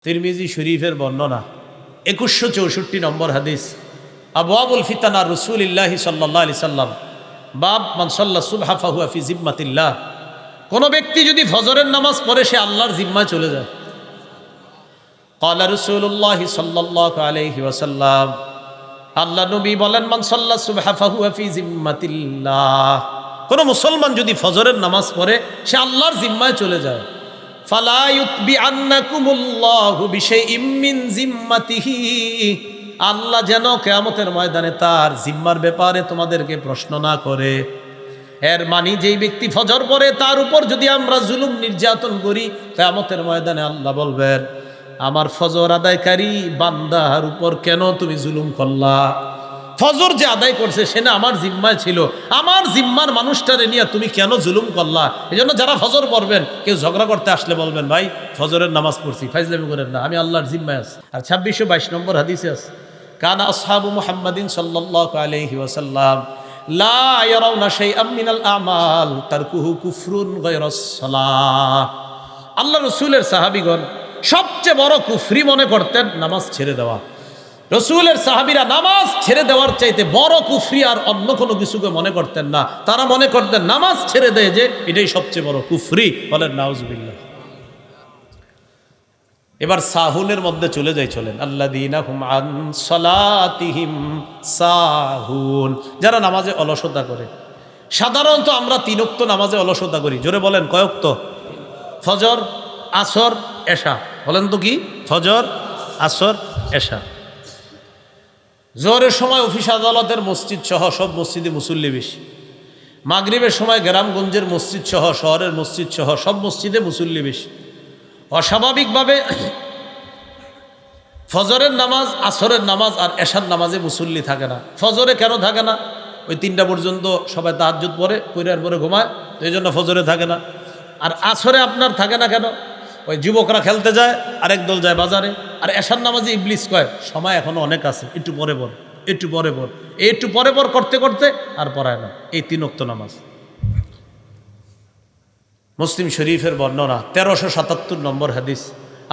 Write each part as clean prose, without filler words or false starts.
তিরমিজি শরীফের বর্ণনা 2164 নম্বর হাদিস। আবওয়াবুল ফিতানা রাসূলুল্লাহি সাল্লাল্লাহু আলাইহি সাল্লাম বাব মান সাল্লা সুবহা ফাহুয়া ফি জিম্মাতিল্লাহ। কোন ব্যক্তি যদি ফজরের নামাজ পড়ে সে আল্লাহর জিম্মায় চলে যায়। ক্বালা রাসূলুল্লাহি সাল্লাল্লাহু আলাইহি ওয়াসাল্লাম, আল্লাহ নবী বলেন, মান সাল্লা সুবহা ফাহুয়া ফি জিম্মাতিল্লাহ। কোন মুসলমান যদি ফজরের নামাজ পড়ে সে আল্লাহর জিম্মায় চলে যায়। ফালা ইউতবিআন্নাকুমুল্লাহু বিশাইইম মিন জিম্মাতিহি, আল্লাহ যেন কিয়ামতের ময়দানে তার জিম্মার ব্যাপারে তোমাদেরকে প্রশ্ন না করে। এর মানে যেই ব্যক্তি ফজর পড়ে তার উপর যদি আমরা জুলুম নির্যাতন করি, কিয়ামতের ময়দানে আল্লাহ বলবেন, আমার ফজর আদায়কারী বান্দার উপর কেন তুমি জুলুম করলা? ফজর যে আদায় করছে সে না আমার জিম্মায় ছিল, আমার জিম্মার মানুষটারে নিয়ে তুমি কেন জুলুম করলা? এই জন্য যারা ফজর পড়বেন, কেউ ঝগড়া করতে আসলে বলবেন, ভাই ফজরের নামাজ পড়ছি, ফাইজলামি করেন না, আমি আল্লাহর জিম্মায় আছি। আর 2622 নম্বর হাদিসে আছে, কানা আসহাবু মুহাম্মাদিন সাল্লাল্লাহু আলাইহি ওয়াসাল্লাম লা ইয়ারাউনা শাইআম মিনাল আমাল তারকুহু কুফরুন গায়রাস সালাহ। আল্লাহ রাসূলের সাহাবীগণ সবচেয়ে বড় কুফরি মনে করতেন নামাজ ছেড়ে দেওয়া। রসুলের সাহাবীরা নামাজ ছেড়ে দেওয়ার চাইতে বড় কুফরি আর অন্য কোনো কিছুকে মনে করতেন না। তারা মনে করতেন নামাজ ছেড়ে দেয় যে এটাই সবচেয়ে বড় কুফরি। বলেন নাউজুবিল্লাহ। এবার সাহুনের মধ্যে চলে যাই, চলেন। আল্লাযীনা হুম আন সালাতিহিম সাহুন, যারা নামাজে অলসতা করে। সাধারণত আমরা 3 ওয়াক্ত নামাজে অলসতা করি। জোরে বলেন, কয় ওয়াক্ত? ফজর, আসর, এশা। বলেন তো কি? ফজর, আসর, এশা। জোহরের সময় অফিস আদালতের মসজিদ সহ সব মসজিদে মুসল্লি বেশি। মাগরিবের সময় গ্রামগঞ্জের মসজিদ সহ শহরের মসজিদ সহ সব মসজিদে মুসল্লি বেশি। অস্বাভাবিকভাবে ফজরের নামাজ, আসরের নামাজ আর এশার নামাজে মুসল্লি থাকে না। ফজরে কেন থাকে না? ওই 3টা পর্যন্ত সবাই তাহাজ্জুদ পড়ে, পড়ার পরে ঘুমায়, তো এই জন্য ফজরে থাকে না। আর আসরে আপনার থাকে না কেন? ওই যুবকরা খেলতে যায়, আরেক দল যায় বাজারে। আর এশার নামাজে ইবলিস কয় সময় এখনো অনেক আছে, একটু পরে পর, একটু পরে পর, একটু পরে পর করতে করতে আর পড়ায় না। এই 3 ওয়াক্ত নামাজ। মুসলিম শরীফের বর্ণনা 1377 নম্বর হাদিস।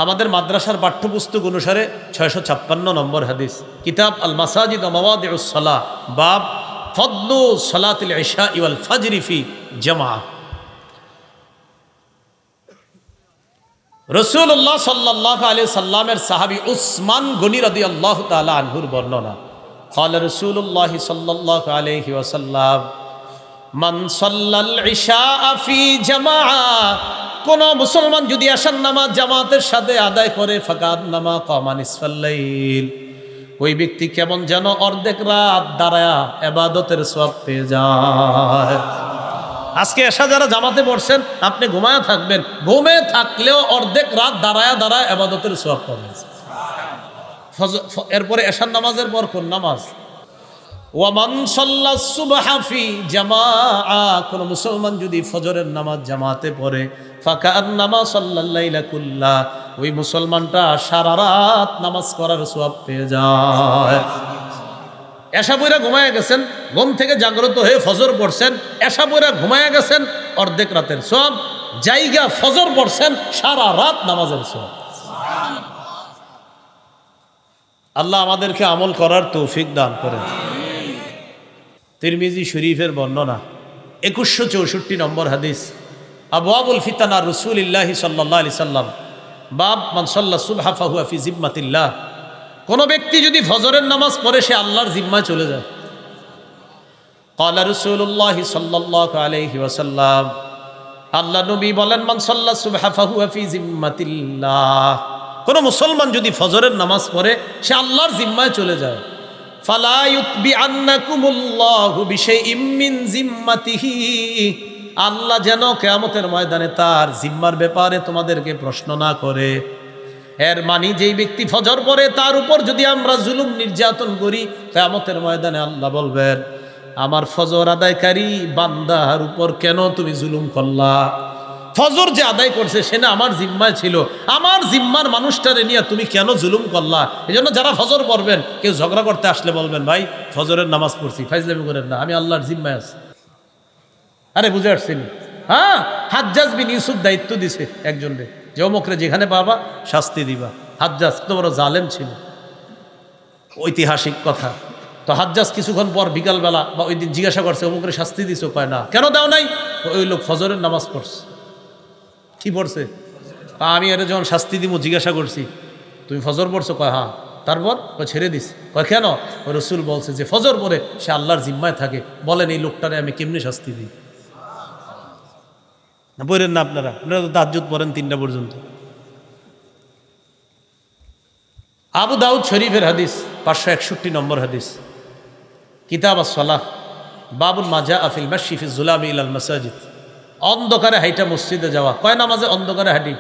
আমাদের মাদ্রাসার পাঠ্যপুস্তক অনুসারে 656 নম্বর হাদিস। কিতাব আল মাসাজিদ ওয়া মাওয়াদিউস সালাহ, বাব ফদলু সালাতিল ইশা ওয়াল ফাজরি ফি জামাআহ। রাসূলুল্লাহ সাল্লাল্লাহু আলাইহি সাল্লামের সাহাবী উসমান গনি রাদিয়াল্লাহু তাআলা আনহুর বর্ণনা। ক্বালা রাসূলুল্লাহ সাল্লাল্লাহু আলাইহি ওয়াসাল্লাম, মান সাল্লাল ইশা ফি জামাআহ, কোন মুসলমান যদি এশার নামাজ জামাতের সাথে আদায় করে, ফাকাদ নামা কামা নিসফাল লাইল, ওই ব্যক্তি কেমন যেন অর্ধেক রাত দাঁড়ায়া ইবাদতের সওয়াব পেয়ে যায়। আজকে এশা যারা জামাতে পড়ছেন, আপনি ঘুমায়া থাকবেন, ঘুমে থাকলেও অর্ধেক রাত দাঁড়ায়া দাঁড়ায় ইবাদতের সওয়াব পাবেন। এরপরে এশার নামাজের পর কোন নামাজ? ওয়ামান সাল্লাস সুবহা ফি জামাআহ, কোন মুসলমান যদি ফজরের নামাজ জামাতে পড়ে, ফাকান্নামা সাল্লাল লাইলা কুল্লাহ, ওই মুসলমানটা সারা রাত নামাজ করার সওয়াব পেয়ে যায়। এশা পড়া ঘুমায়া গেছেন, ঘুম থেকে জাগ্রত হয়ে ফজর পড়ছেন, এশা পড়া ঘুমায়া গেছেন, অর্ধেক রাতের সওয়াব। জায়গা ফজর পড়ছেন, সারা রাত নামাজের সওয়াব। আল্লাহ আমাদেরকে আমল করার তৌফিক দান করেন। তিরমিজি শরীফের বর্ণনা 2164 নম্বর হাদিস। আবওয়াবুল ফিতানা রাসূলুল্লাহি সাল্লাল্লাহু আলাইহি সাল্লাম বাব মান সাল্লা সুবহা ফাহুয়া ফি জিম্মাতিল্লাহ। কোন ব্যক্তি যদি ফজরের নামাজ পড়ে সে আল্লাহর জিম্মায় চলে যায়। ক্বালা রাসূলুল্লাহি সাল্লাল্লাহু আলাইহি ওয়াসাল্লাম, আল্লাহ নবী বলেন, মান সাল্লা সুবহা ফাহুয়া ফি জিম্মাতিল্লাহ। কোন মুসলমান যদি ফজরের নামাজ পড়ে সে আল্লাহর জিম্মায় চলে যায়। ফালা ইউতবিআন্নাকুমুল্লাহু বিশাইইম মিন জিম্মাতিহি, আল্লাহ যেন কিয়ামতের ময়দানে তার জিম্মার ব্যাপারে তোমাদেরকে প্রশ্ন না করে। এর মানে যেই ব্যক্তি ফজর পড়ে তার উপর যদি আমরা জুলুম নির্যাতন করি, কিয়ামতের ময়দানে আল্লাহ বলবেন, আমার ফজর আদায়কারী বান্দার উপর কেন তুমি জুলুম করলা? ফজর যে আদায় করছে সে না আমার জিম্মায় ছিল, আমার জিম্মার মানুষটারে নিয়ে তুমি কেন জুলুম করলা? এই জন্য যারা ফজর পড়বেন, কেউ ঝগড়া করতে আসলে বলবেন, ভাই ফজরের নামাজ পড়ছি, ফাইজলামি করেন না, আমি আল্লাহর জিম্মায় আছি। আরে বুঝে আসছেন? হ্যাঁ, হাজ্জাজ বিন ইউসুফ দায়িত্ব দিছে একজনরে যে অমুকরে যেখানে পাবা শাস্তি দিবা। হাজ্জাজ তো বড় জালেম ছিল, ঐতিহাসিক কথা। তো হাজ্জাজ কিছুক্ষণ পর বিকালবেলা বা ওই দিন জিজ্ঞাসা করছে, অমুকের শাস্তি দিছো? কয় না। কেন দাও নাই? ওই লোক ফজরের নামাজ পড়ছে। কি পড়ছে? আমি এর যখন শাস্তি দিব জিজ্ঞাসা করছি, তুমি ফজর পড়ছো? কয় হ্যাঁ। তারপর ছেড়ে দিস। কয় কেন? ওই রসুল বলছে যে ফজর পড়ে সে আল্লাহর জিম্মায় থাকে। বলেন এই লোকটারে আমি কেমনি শাস্তি দিই? না পড়েন না আপনারা তো তাহাজ্জুদ পড়েন 3টা পর্যন্ত। আবু দাউদ শরীফের হাদিস 561 নম্বর হাদিস, কিতাব আস-সালাহ, বাবুল মাজা আফিল মাশি ফি যুলামি ইলাল মাসাজিদ। অন্ধকারে হাইটা মসজিদে যাওয়া। কয় নামাজে অন্ধকারে হাঁটি?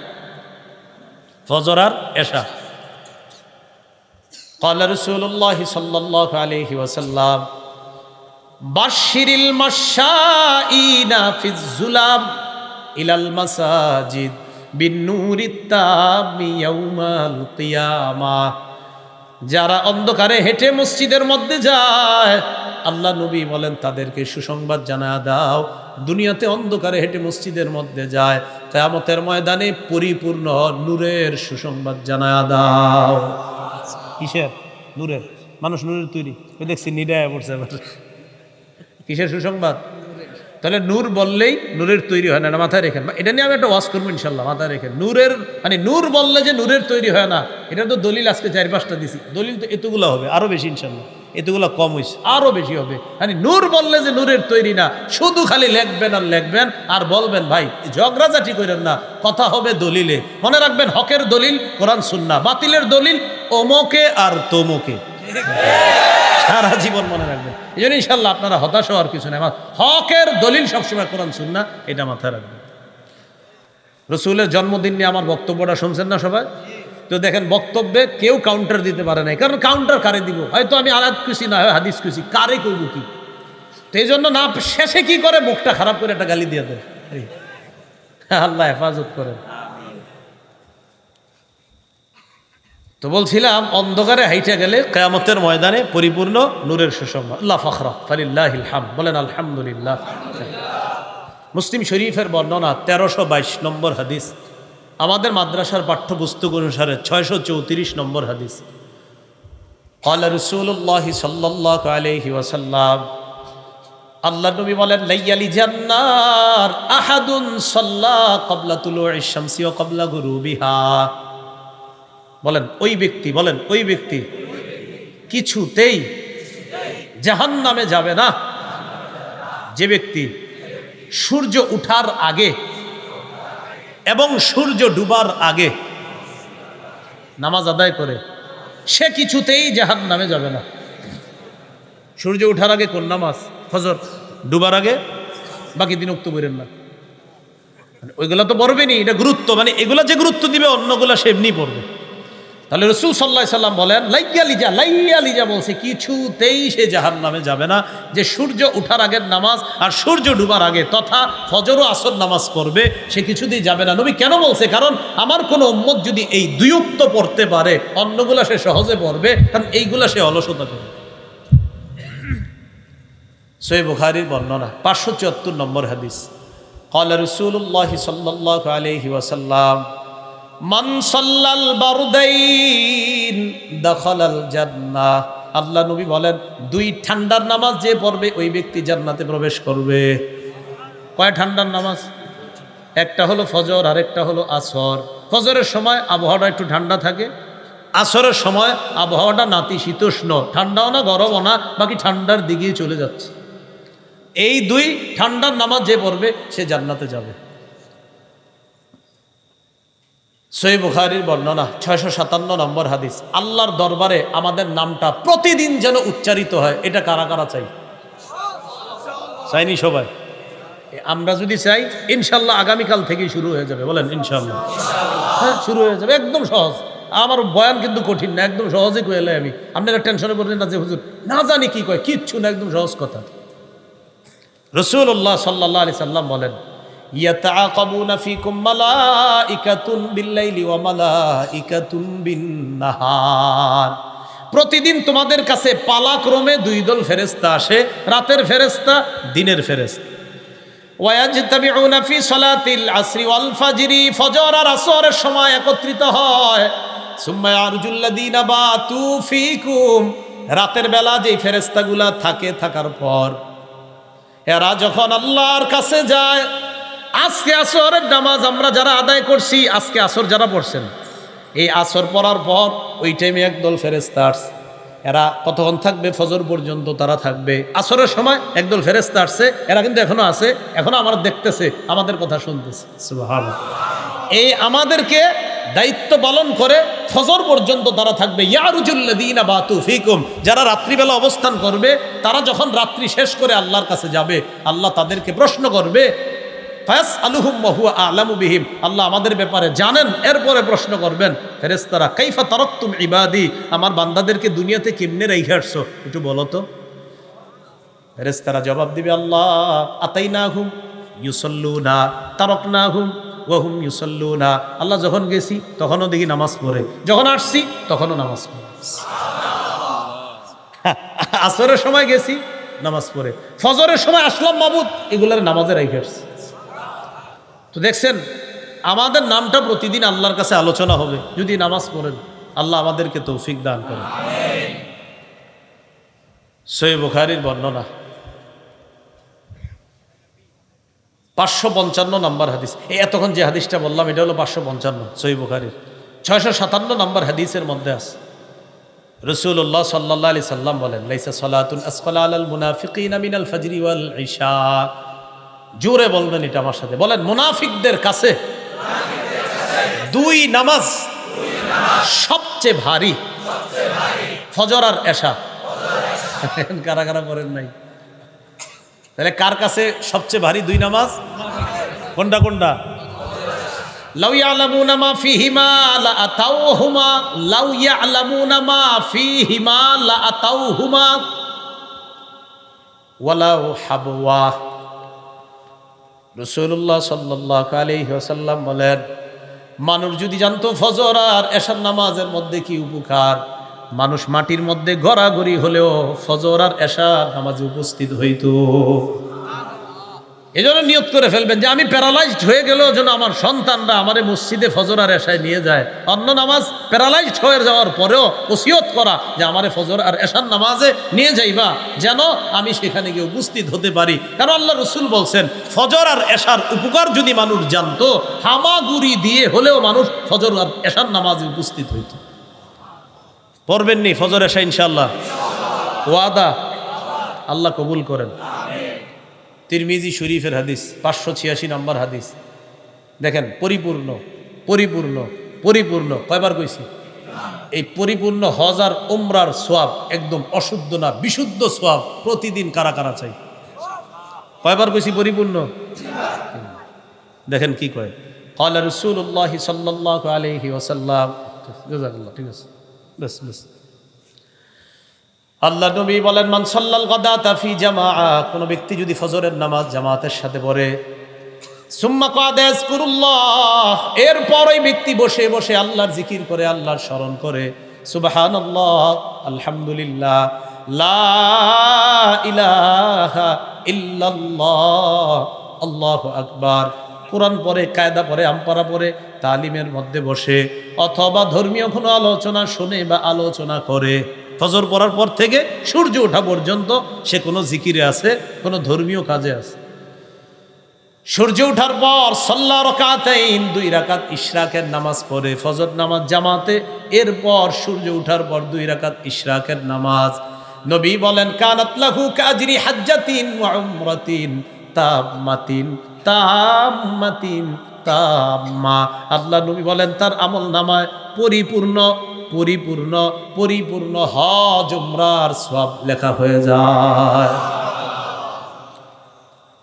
ফজর আর এশা। قال رسول الله صلى الله عليه وسلم بشر المشائين في الظلام إلى المساجد بالنور التام يوم القيامة। যারা অন্ধকারে হেঁটে মসজিদের মধ্যে যায়, আল্লাহ নবী বলেন তাদেরকে সুসংবাদ জানায়া দাও, দুনিয়াতে অন্ধকারে হেঁটে মসজিদের মধ্যে যায়, কিয়ামতের ময়দানে পরিপূর্ণ নূরের সুসংবাদ জানায়া দাও। কিসের? নূরের। মানুষ নূরের তৈরি। দেখছি নিডায় পড়ছে। কিসের সুসংবাদ? তাহলে নূর বললেই নূরের তৈরি হয় না, না মাথায় রেখেন। এটা নিয়ে আমি একটা ওয়াজ করবো ইনশাল্লাহ, মাথায় রেখেন। নূরের মানে নূর বললে যে নূরের তৈরি হয় না, এটা তো দলিল আজকে 4-5টা দিছি। দলিল তো এতগুলো হবে, আরো বেশি ইনশাল্লাহ। এতগুলো কম হয়েছে, আরো বেশি হবে। মানে নূর বললে যে নূরের তৈরি না, শুধু খালি লেখবেন আর লেখবেন আর বলবেন ভাই ঝগড়াঝাটি করেন না, কথা হবে দলিলে। মনে রাখবেন হকের দলিল কোরআন সুন্নাহ, বাতিলের দলিল অমুকে আর তমুকে। সারা জীবন মনে রাখবেন। এই জন্য ইনশাল্লাহ আপনারা হতাশ হওয়ার কিছু নেই, হকের দলিল সবসময় কোরআন সুন্নাহ, এটা মাথায় রাখবেন। রসুলের জন্মদিন নিয়ে আমার বক্তব্যটা শুনছেন না সবাই? তো দেখেন বক্তব্যে কেউ কাউন্টার দিতে পারে নাই, কারণ কাউন্টার কারে দিব? হয়তো আমি আয়াত খুশি না হয় হাদিস খুশি, কারে কইব কি? তো এই জন্য না শেষে কি করে মুখটা খারাপ করে একটা গালি দিয়ে দেয়। আল্লাহ হেফাজত করেন। তো বলছিলাম অন্ধকারে হাইটে গেলে কিয়ামতের ময়দানে পরিপূর্ণ নূরের সুসংবাদ। আল্লাহ ফাখরা ফালিল্লাহিল হামদ, বলেন আলহামদুলিল্লাহ। মুসলিম শরীফের বর্ণনা 1322 নম্বর হাদিস, আমাদের মাদ্রাসার পাঠ্যপুস্তক অনুসারে 634 নম্বর হাদিস। قال رسول الله صلى الله عليه وسلم, আল্লাহ নবী বলেন লাইয়ালি জান্নার আহাদুন সাল্লা ক্বাবলা তুলুইশ শামসি ওয়া ক্বাবলা গুরুবিহা। বলেন ওই ব্যক্তি, বলেন ওই ব্যক্তি কিছুতেই জাহান্নামে যাবে না যে ব্যক্তি সূর্য উঠার আগে এবং সূর্য ডুবার আগে নামাজ আদায় করে, সে কিছুতেই জাহান্নামে যাবে না। সূর্য উঠার আগে কোন নামাজ? ফজর। ডুবার আগে বাকি দিন উক্ত করেন না, ওইগুলা তো পড়বেনি, এটা গুরুত্ব। মানে এগুলা যে গুরুত্ব দিবে অন্যগুলা সে এমনি পড়বে। তাহলে রাসূল সাল্লাল্লাহু আলাইহি সাল্লাম বলেন লাইয়ালিজা বলছে কিছুতেই সে জাহান্নামে যাবে না যে সূর্য উঠার আগের নামাজ আর সূর্য ডুবার আগে তথা ফজর ও আসর নামাজ পড়বে, সে কিছুতেই যাবে না। নবী কেন বলছে? কারণ আমার কোনো উম্মত যদি এই দুই উক্ত পড়তে পারে, অন্যগুলা সে সহজে পড়বে, কারণ এইগুলা সে অলসতা করবে। সহিহ বুখারীর বর্ণনা 574 নম্বর হাদিস। قال رسول الله صلى الله عليه وسلم মান সাল্লাল বারদাইন দাখালাল জান্নাহ। আল্লাহ নবী বলেন দুই ঠান্ডার নামাজ যে পড়বে ওই ব্যক্তি জান্নাতে প্রবেশ করবে। কয় ঠান্ডার নামাজ? একটা হলো ফজর আর একটা হলো আসর। ফজরের সময় আবহাওয়াটা একটু ঠান্ডা থাকে, আসরের সময় আবহাওয়াটা নাতিশীতোষ্ণ, ঠান্ডাও না গরমও না, বাকি ঠান্ডার দিকেই চলে যাচ্ছে। এই দুই ঠান্ডার নামাজ যে পড়বে সে জান্নাতে যাবে। সহিহ বুখারীর বর্ণনা 657 নম্বর হাদিস। আল্লাহর দরবারে আমাদের নামটা প্রতিদিন যেন উচ্চারিত হয়, এটা কারা কারা চাই? চাইনি সবাই? আমরা যদি চাই ইনশাল্লাহ আগামীকাল থেকেই শুরু হয়ে যাবে। বলেন ইনশাল্লাহ। হ্যাঁ, শুরু হয়ে যাবে, একদম সহজ। আমার বয়ান কিন্তু কঠিন না, একদম সহজে কইলে আমি। আপনারা টেনশনে পড়বেন না যে হুজুর না জানি কি কয়, কিচ্ছু না, একদম সহজ কথা। রাসূলুল্লাহ সাল্লাল্লাহু আলাইহি সাল্লাম বলেন ইয়াতাআকাবুনা ফীকুম মালাইকাতুন বিল্লাইলি ওয়া মালাইকাতুন বিন-নাহার। প্রতিদিন তোমাদের কাছে পালাক্রমে দুই দল ফেরেশতা আসে, রাতের ফেরেশতা, দিনের ফেরেশতা। ওয়ায়াজতাবিউনা ফি সালাতিল আসরি ওয়াল ফাজরি, ফজর আর আসরের সময় একত্রিত হয়। সুম্মা ইয়ারজুল্লাযীনা বাতু ফীকুম, রাতের বেলা যেই ফেরেশতাগুলা থাকে, থাকার পর এরা যখন আল্লাহর কাছে যায়, আজকে আসরের নামাজ আমরা যারা আদায় করছি, আজকে আসর যারা পড়ছেন, এই আসর পড়ার পর ওই টাইমে একদল ফেরেশতা আসছে। এরা কতক্ষণ থাকবে? ফজর পর্যন্ত তারা থাকবে। আসরের সময় একদল ফেরেশতা আসছে, এরা কিন্তু এখনো আছে, এখনো আমার দেখতেছে, আমাদের কথা শুনতেছে। সুবহানাল্লাহ। এই আমাদেরকে দায়িত্ব পালন করে ফজর পর্যন্ত তারা থাকবে। ইয়ারুজুল্লাযীনা বাতু ফীকুম, যারা রাত্রিবেলা অবস্থান করবে, তারা যখন রাত্রি শেষ করে আল্লাহর কাছে যাবে, আল্লাহ তাদেরকে প্রশ্ন করবে, ফায়াসআলুহুম ওয়া হুয়া আ'লামু বিহিম, আল্লাহ আমাদের ব্যাপারে জানেন, এরপরে প্রশ্ন করবেন ফেরেশতারা, কাইফা তারাকতুম ইবাদি, আমার বান্দাদেরকে দুনিয়াতে কেমনে রেখে আসছো একটু বলো তো। ফেরেশতারা জবাব দিবে, আল্লাহ আতাইনাহুম ইউসাল্লুনা তারাকনাহুম ওয়া হুম ইউসাল্লুনা, আল্লাহ যখন গেছি তখনও দেখি নামাজ পড়ে, যখন আসছি তখনও নামাজ পড়ে। আসরের সময় গেছি নামাজ পড়ে, ফজরের সময় আসলাম মাবুদ, এগুলার নামাজে রেখে আসছি। তো দেখছেন, আমাদের নামটা প্রতিদিন আল্লাহর কাছে আলোচনা হবে যদি নামাজ পড়েন। আল্লাহ আমাদেরকে তৌফিক দান করেন। সহিহ বুখারীর বর্ণনা 555 নম্বর হাদিস। এতক্ষণ যে হাদিসটা বললাম এটা হলো 555 সহিহ বুখারীর 657 নম্বর হাদিসের মধ্যে আছে। রাসূলুল্লাহ সাল্লাল্লাহু আলাইহি সাল্লাম বলেন, লাইসা সালাতুন আসকালা আলাল মুনাফিকিনা মিনাল ফাজরি ওয়াল ইশা। জোরে বলবেন এটা আমার সাথে, বলেন, মুনাফিকদের কাছে দুই নামাজ সবচেয়ে ভারী, ফজর আর এশা। কারা কারা পড়েন নাই? তাহলে কার কাছে সবচেয়ে ভারী দুই নামাজ? কোনটা কোনটা? লাউ ইয়ালামুনা মা ফীহিমা লা আতাউহুমা, লাউ ইয়ালামুনা মা ফীহিমা লা আতাউহুমা ওয়ালাউ হাবওয়া। রাসূলুল্লাহ সাল্লাল্লাহু আলাইহি ওয়াসাল্লাম বলেন, মানুষ যদি জানতো ফজর আর এশার নামাজের মধ্যে কি উপকার, মানুষ মাটির মধ্যে গড়াগড়ি হলেও ফজর আর এশার নামাজে উপস্থিত হইতো। এজন্য নিয়ত করে ফেলবেন যে আমি প্যারালাইজড হয়ে গেলেও যেন আমার সন্তানরা আমারে মসজিদে ফজর আর এশায় নিয়ে যায়। অন্য নামাজ প্যারালাইজড হয়ে যাওয়ার পরেও ওসিয়ত করা যে আমারে ফজর আর এশার নামাজে নিয়ে যাইবা, যেন আমি সেখানে গিয়ে উপস্থিত হতে পারি। কারণ আল্লাহ রসুল বলছেন, ফজর আর এশার উপকার যদি মানুষ জানতো, হামাগুড়ি দিয়ে হলেও মানুষ ফজর আর এশার নামাজে উপস্থিত হইত। পড়বেন নি ফজর এশা ইনশাআল্লাহ? ওয়াদা, আল্লাহ কবুল করেন। তিরমিজি শরীফের হাদিস 586 নম্বর হাদিস। দেখেন, পরিপূর্ণ পরিপূর্ণ পরিপূর্ণ, কয়বার কইছি? এই পরিপূর্ণ হজ আর উমরার সোয়াব, একদম অশুদ্ধ না বিশুদ্ধ সোয়াব প্রতিদিন কারা কারা চাই? কয়বার কইছি পরিপূর্ণ? দেখেন কি কয়, ক্বালা রাসূলুল্লাহ সাল্লাল্লাহু আলাইহি ওয়াসাল্লাম, জাযাকাল্লাহ, ঠিক আছে, বাস বাস। আল্লাহ নবী বলেন, মান সাল্লাল গাদাতা ফি জামাআ, কোন ব্যক্তি যদি ফজরের নামাজ জামাতের সাথে পড়ে, সুম্মা ক্বাদা ইয়াজকুরুল্লাহ, এরপর ওই ব্যক্তি বসে বসে আল্লাহর জিকির করে, আল্লাহর স্মরণ করে, সুবহানাল্লাহ, আলহামদুলিল্লাহ, লা ইলাহা ইল্লাল্লাহ, আল্লাহু আকবার, কোরআন পড়ে, কায়দা পড়ে, আমপারা পড়ে, তালিমের মধ্যে বসে, অথবা ধর্মীয় কোনো আলোচনা শুনে বা আলোচনা করে, ফজর পড়ার পর থেকে সূর্য ওঠা পর্যন্ত সে কোনো জিকিরে আছে, কোনো ধর্মীয় কাজে আছে। সূর্য ওঠার পর সাল্লা রাকাতাইন, 2 রাকাত ইশরাকের নামাজ পড়ে, ফজর নামাজ জামাতে, এরপর সূর্য ওঠার পর 2 রাকাত ইশরাকের নামাজ। নবী বলেন, কানাত লাহু কাজরি হাজ্জাতিন ওয়া উমরাতিন তাম্মাতিন তাম্মাতিন তাম্মা। আল্লাহ নবী বলেন, তার আমল নামায় পরিপূর্ণ পরিপূর্ণ পরিপূর্ণ হজ উমরার সওয়াব লেখা হয়ে যায়।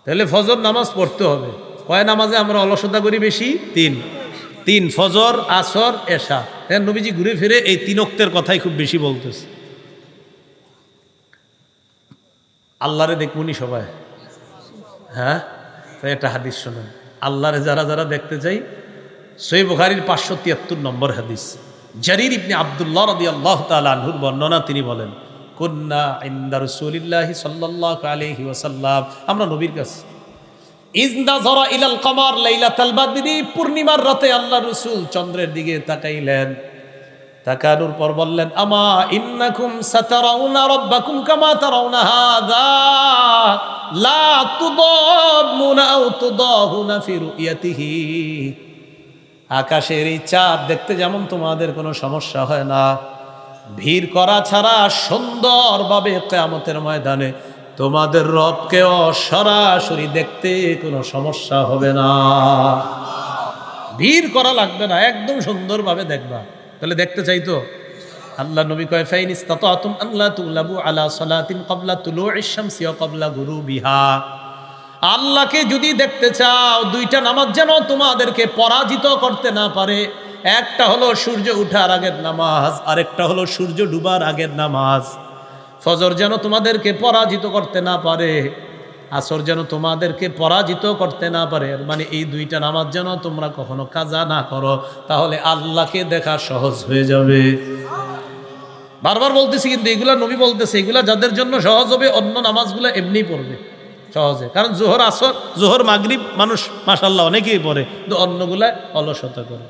তাহলে ফজর নামাজ পড়তে হবে। কয় নামাজে আমরা অলসতা করি বেশি? তিন, ফজর, আসর, এশা। নবীজি ঘুরে ফিরে এই 3 ওয়াক্তের কথাই খুব বেশি বলতেছে। আল্লাহরে দেখবনি সবাই, হ্যাঁ? তাই একটা হাদিস শোনেন, আল্লাহরে যারা যারা দেখতে চাই, সহিহ বুখারীর 573 নম্বর হাদিস, জারির ইবনে আব্দুল্লাহ রাদিয়াল্লাহু তাআলা আনহুর বর্ণনা। তিনি বলেন, কুন্না ইনদা রাসূলিল্লাহি সাল্লাল্লাহু আলাইহি ওয়াসাল্লাম, আমরা নবীর কাছে, ইয নাযারা ইলাল কমার লাইলাতাল বাদরি, পূর্ণিমার রাতে আল্লাহ রাসূল চন্দ্রের দিকে তাকাইলেন। তাকানোর পর বললেন, আমা ইন্নাকুম সাতারাউনা রাব্বাকুম কামা তারাউনা হাযা লা তুদাম্মুনা আও তুদাহুনা ফি রুয়াতিহি। আকাশের এই চাঁদ দেখতে যেমন তোমাদের কোনো সমস্যা হয় না, ভিড় করা ছাড়া সুন্দরভাবে কিয়ামতের ময়দানে তোমাদের রবকেও সরাসরি দেখতে কোনো সমস্যা হবে না। ভিড় করা লাগবে না, একদম সুন্দরভাবে দেখবা। তাহলে দেখতে চাইতো আল্লাহ নবী কয়, ফাইন ইসতাতাতুম আন লা তুগলাবু আলা সালাতিন ক্বাবলা তুলুইশ শামসি ওয়া ক্বাবলা গুরুবিহা। আল্লাহকে যদি দেখতে চাও, দুইটা নামাজ যেন তোমাদেরকে পরাজিত করতে না পারে। একটা হলো সূর্য ওঠার আগের নামাজ, আরেকটা হলো সূর্য ডুবার আগের নামাজ। ফজর যেন তোমাদেরকে পরাজিত করতে না পারে, আসর যেন তোমাদেরকে পরাজিত করতে না পারে। মানে এই দুইটা নামাজ যেন তোমরা কখনো কাজা না করো, তাহলে আল্লাহকে দেখা সহজ হয়ে যাবে। বারবার বলতেছি, কিন্তু এগুলা নবী বলতেছে, এগুলা যাদের জন্য সহজ হবে, অন্য নামাজগুলো এমনি পড়বে সহজে। কারণ জোহর আসর, জোহর মাগরিব মানুষ মাশাআল্লাহ অনেকেই পড়ে, কিন্তু অন্যগুলা অলসতা করে।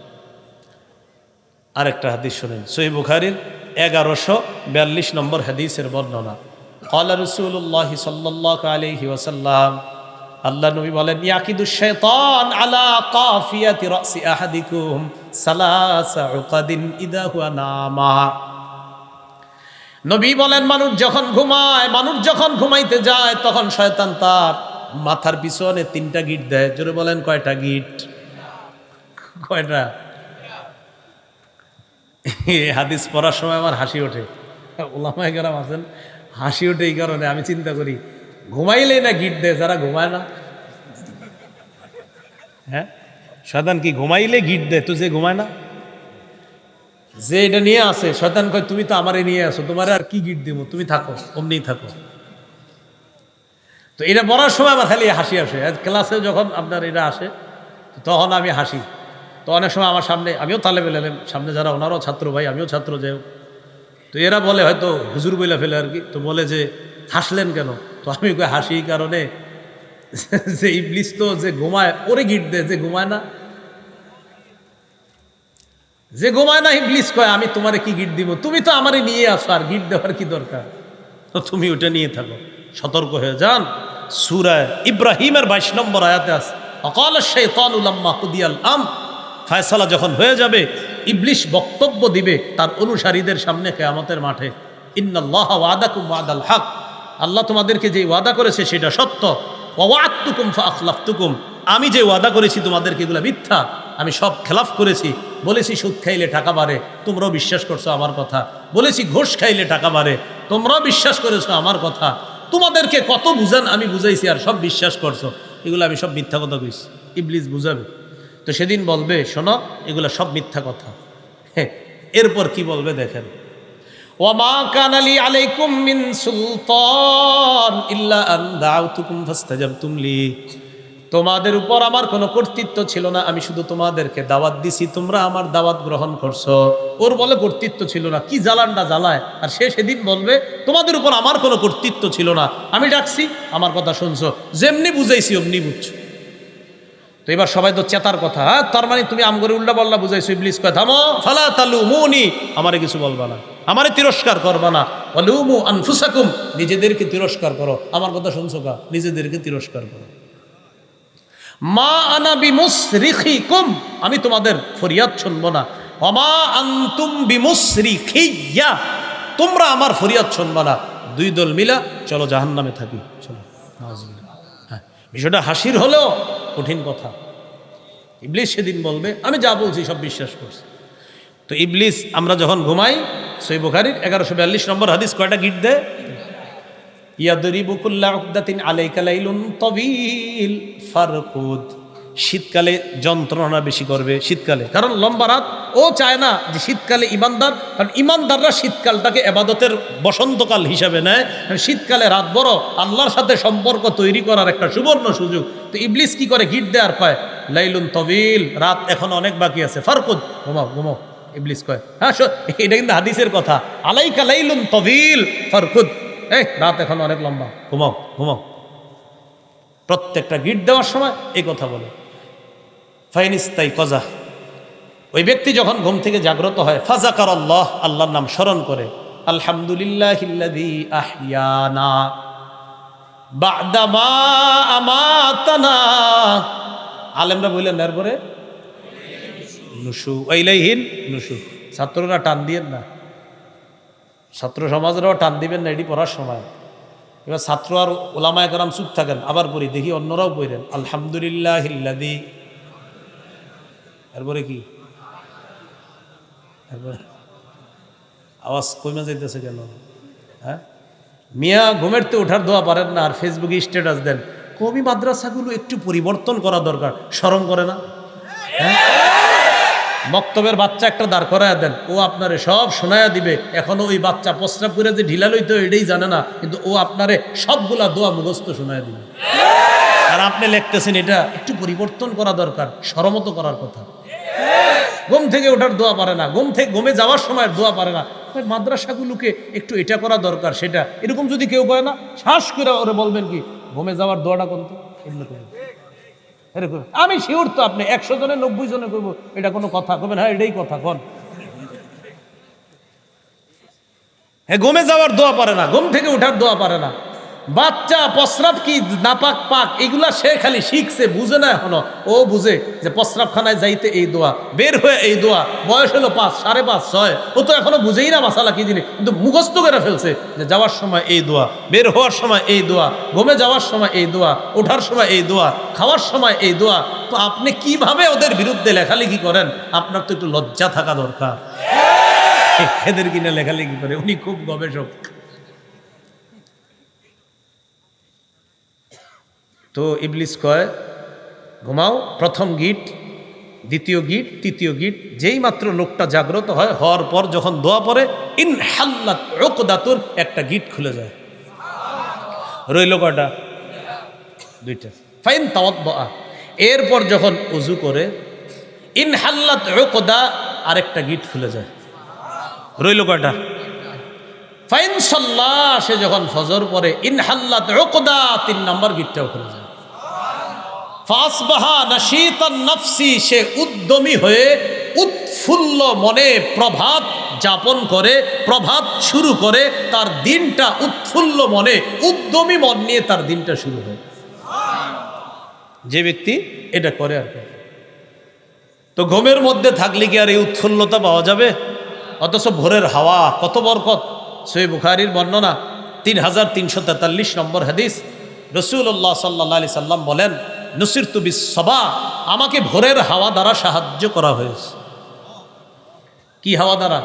আরেকটা হাদিস শুনেন, সহিহ বুখারীর 1142 নম্বর হাদিসের বর্ণনা। ক্বালা রাসূলুল্লাহ সাল্লাল্লাহু আলাইহি ওয়াসাল্লাম, আল্লাহ নবী বলেন, ইয়াকিদুশ শাইতান আলা কাফিয়াতি রাসি আহাদিকুম সালাসা উকাদিন ইদা হুয়া নামা। নবী বলেন, মানুষ যখন ঘুমায়, মানুষ যখন ঘুমাইতে যায়, তখন শয়তান তার মাথার পিছনে 3টা গিট দেয়। জোরে বলেন, কয়টা গিট? কয়টা? হাদিস পড়ার সময় আমার হাসি ওঠে। ওলামায়ে কেরাম আছেন, হাসি ওঠে এই কারণে, আমি চিন্তা করি ঘুমাইলেই না গিট দেয় যারা ঘুমায় না। হ্যাঁ, শয়তান কি ঘুমাইলে গিট দেয়? তো যে ঘুমায় না, যে এটা নিয়ে আসে, শয়তান কয় তুমি তো আমারে নিয়ে আসো, তোমার আর কি গিট দিব, তুমি থাকো, অমনি থাকো। তো এটা পড়ার সময় আমার খালি হাসি আসে। ক্লাসে যখন আপনার এটা আসে, তখন আমি হাসি। তো অনেক সময় আমার সামনে, আমিও তালেবে এলেম, সামনে যারা ওনারাও ছাত্র ভাই, আমিও ছাত্র যাই, তো এরা বলে হয়তো হুজুর বইলা ফেলে আর কি, তো বলে যে হাসলেন কেন? তো আমি কই হাসি এই কারণে যে ইবলিস তো যে ঘুমায় ওরে গিট দেয়, যে ঘুমায় না, যে ঘুমায় না ইবলিস কয় আমি তোমারে কি গিট দিব, তুমি তো আমারে নিয়ে আসো, আর গিট দেওয়ার কি দরকার, তো তুমি ওটা নিয়ে থাকো। সতর্ক হয়ে যান। সূরা ইব্রাহিমের 22 নম্বর আয়াতে আছে, অকাল শাইতানু লাম্মা কুদিয়াল আমর, ফয়সালা যখন হয়ে যাবে, ইবলিস বক্তব্য দিবে তার অনুসারীদের সামনে কিয়ামতের মাঠে, ইন্নাল্লাহা ওয়াদাকুম ওয়াদাল হক, আল্লাহ তোমাদেরকে যে ওয়াদা করেছে সেটা সত্য, ওয়া ওয়া'আদতুকুম ফাআখলাফতুকুম, আমি যে ওয়াদা করেছি তোমাদেরকে এগুলো মিথ্যা, আমি সব খেলাফ করেছি। বলেছি সুদ খাইলে টাকা বাড়ে, তোমরাও বিশ্বাস করছো আমার কথা। বলেছি ঘুষ খাইলে টাকা বাড়ে, তোমরাও বিশ্বাস করেছো আমার কথা। তোমাদেরকে কত বুঝান আমি বুঝাইছি, আর সব বিশ্বাস করছো। এগুলো আমি সব মিথ্যা কথা কইছি, ইবলিস বুঝাবে। তো সেদিন বলবে, শোনো এগুলো সব মিথ্যা কথা। হ্যাঁ, এরপর কি বলবে দেখেন, ওয়ামা কানা লি আলাইকুম মিন সুলতান ইল্লা আন দাউতুকুম ফাস্তাজাবতুম লি, তোমাদের উপর আমার কোনো কর্তৃত্ব ছিল না, আমি শুধু তোমাদেরকে দাওয়াত দিছি, তোমরা আমার দাওয়াত গ্রহণ করছো। ওর বলে কর্তৃত্ব ছিল না, কি জ্বালানটা জ্বালায়। আর সে সেদিন বলবে তোমাদের উপর আমার কোনো কর্তৃত্ব ছিল না, আমি ডাকছি, আমার কথা শুনছো, যেমনি বুঝাইছি অমনি বুঝছো। তো এবার সবাই তো চেতার কথা, হ্যাঁ তার মানে তুমি আমগরে উল্টা বল্লা বুঝাইছো। ইবলিস কয় থামো, ফালা তালুমুনি, আমারে কিছু বলবা না, আমারে তিরস্কার করবা না, ওয়ালুমু আনফুসাকুম, নিজেদেরকে তিরস্কার করো। আমার কথা শুনছো কা? নিজেদেরকে তিরস্কার করো। মা আনা বিমুসরিখিকুম, আমি তোমাদের ফরিয়াদ শুনবো না। ওমা আনতুম বিমুসরিখিয়া, তোমরা আমার ফরিয়াদ শুনবা না। দুই দল মিলা চলো জাহান্নামে থাকি, চলো। হ্যাঁ, বিষয়টা হাসির হলেও কঠিন কথা। ইবলিস সেদিন বলবে আমি যা বলছি সব বিশ্বাস করছি। তো ইবলিস, আমরা যখন ঘুমাই, সহিহ বুখারীর 1142 নম্বর হাদিস, কয়টা গিট দেয়? ইয়াদরিবু কুল্লা উকদাতিন আলাইকা লাইলুন তাওয়ীল ফারকুদ, শীতকালে যন্ত্রণা বেশি করবে শীতকালে, কারণ লম্বা রাত। ও চায় না যে শীতকালে ইমানদার, কারণ ইমানদাররা শীতকালটাকে ইবাদতের বসন্তকাল হিসাবে নেয়। শীতকালে রাত বড়, আল্লাহর সাথে সম্পর্ক তৈরি করার একটা সুবর্ণ সুযোগ। তো ইবলিস কি করে? গিট দেওয়ার পায়, লাইলুন তাওয়ীল, রাত এখন অনেক বাকি আছে, ফারকুদ, ঘুমাও ঘুমাও। ইবলিস কয়, হ্যাঁ এটা কিন্তু হাদিসের কথা, আলাইকা লাইলুন তাওয়ীল ফারকুদ, এই রাত এখন অনেক লম্বা, ঘুমাও ঘুমাও। প্রত্যেকটা গিট দেওয়ার সময় এই কথা বলে। ফাইনিস্তাই কজা, ওই ব্যক্তি যখন ঘুম থেকে জাগ্রত হয় ফাজাকার আল্লাহ, আল্লাহর নাম স্মরণ করে, আলহামদুলিল্লাহিল্লাযী আহইয়ানা বা'দা মা আমাতানা। আলেমরা বললেন এরপরে নুশু ইলাইহিন নুশু। ছাত্ররা টান দিয়েন না, ছাত্র সমাজরাও টান দিবেন না, এটি পড়ার সময়। এবার ছাত্র আর ওলামায়ে কেরাম চুপ থাকেন, আবার পড়ি, দেখি অন্যরাও পড়েন আলহামদুলিল্লাহিল্লাযী। এরপরে কি? আওয়াজ কইমা যাইতেছে কেন? হ্যাঁ, মিয়া ঘুমের তো ওঠার দোয়া পারেন না, আর ফেসবুকে স্ট্যাটাস দেন। কবি মাদ্রাসাগুলো একটু পরিবর্তন করা দরকার, শরম করে না? হ্যাঁ, মক্তবের বাচ্চা একটা দাঁড় করায় দেন, ও আপনারে সব শোনায়া দিবে। এখনো ওই বাচ্চা প্রস্রাব করে যে ঢিলা লইতো এটাই জানে না, কিন্তু ও আপনারে সবগুলা দোয়া মুখস্থ শোনায়া দিবে। আর আপনি লিখতেছেন এটা একটু পরিবর্তন করা দরকার, শরমত করার কথা। ঘুম থেকে ওঠার দোয়া পারে না, ঘুমে যাওয়ার সময় দোয়া পারে না। মাদ্রাসাগুলোকে একটু এটা করা দরকার, সেটা এরকম যদি কেউ কয় না, শ্বাস করে ওরে বলবেন কি ঘুমে যাওয়ার দোয়াটা কোন তো এরকম। আমি শিওর তো আপনি 100 জনে 90 জনে করবো এটা কোনো কথা কবেন, হ্যাঁ এটাই কথা কন। হ্যাঁ, ঘুমে যাওয়ার দোয়া পারে না, ঘুম থেকে ওঠার দোয়া পারে না। বাচ্চা প্রস্রাব কি নাপাক পাক এগুলা সে খালি শিখছে, বুঝে না এখনো। ও বুঝে যে প্রস্রাবখানায় যাইতে এই দোয়া, বের হয়ে এই দোয়া। বয়স হলো 5, 5.5, 6, ও তো এখনো বুঝেই না মাসালা কি জিনিস, কিন্তু মুখস্থ করে ফেলছে যে যাওয়ার সময় এই দোয়া, বের হওয়ার সময় এই দোয়া, ঘুমে যাওয়ার সময় এই দোয়া, ওঠার সময় এই দোয়া, খাওয়ার সময় এই দোয়া। তো আপনি কিভাবে ওদের বিরুদ্ধে লেখালেখি করেন? আপনার তো একটু লজ্জা থাকা দরকার। এদের কিনা লেখালেখি করে, উনি খুব গবেষক। তো ইবলিস কয় ঘুমাও, প্রথম গিট, দ্বিতীয় গিট, তৃতীয় গিট। যেই মাত্র লোকটা জাগ্রত হয়, হওয়ার পর যখন দোয়া পড়ে ইনহাল্লাত উকদাতুন, একটা গিট খুলে যায়। রইল কয়টা? 2টা। ফাইন তাওয়াদ্দা, এরপর যখন ওযু করে ইনহাল্লাত উকদা, আরেকটা গিট খুলে যায়। রইল কয়টা? ফাইন সাল্লাহ, সে যখন ফজর পড়ে ইনহাল্লাত উকদা, 3 নম্বর গিটটাও খুলে যায়। ফাসবাহা নাশীতান নাফসি, সে উদ্যমী হয়ে উৎফুল্ল মনে প্রভাত যাপন করে, প্রভাত শুরু করে। তার দিনটা উৎফুল্ল মনে, উদ্যমী মন নিয়ে তার দিনটা শুরু হয়। যে ব্যক্তি এটা করে আর কি। তো ঘুমের মধ্যে থাকলে কি আর এই উৎফুল্লতা পাওয়া যাবে? অথচ ভোরের হাওয়া কত বরকত। সহিহ বুখারীর বর্ণনা 3343 নম্বর হাদিস, রাসূলুল্লাহ সাল্লাল্লাহু আলাইহি সাল্লাম বলেন, নুসিরতু বিস-সাবা, আমাকে ভোরের হাওয়া দ্বারা সাহায্য করা হয়েছে। কি হাওয়া দ্বারা?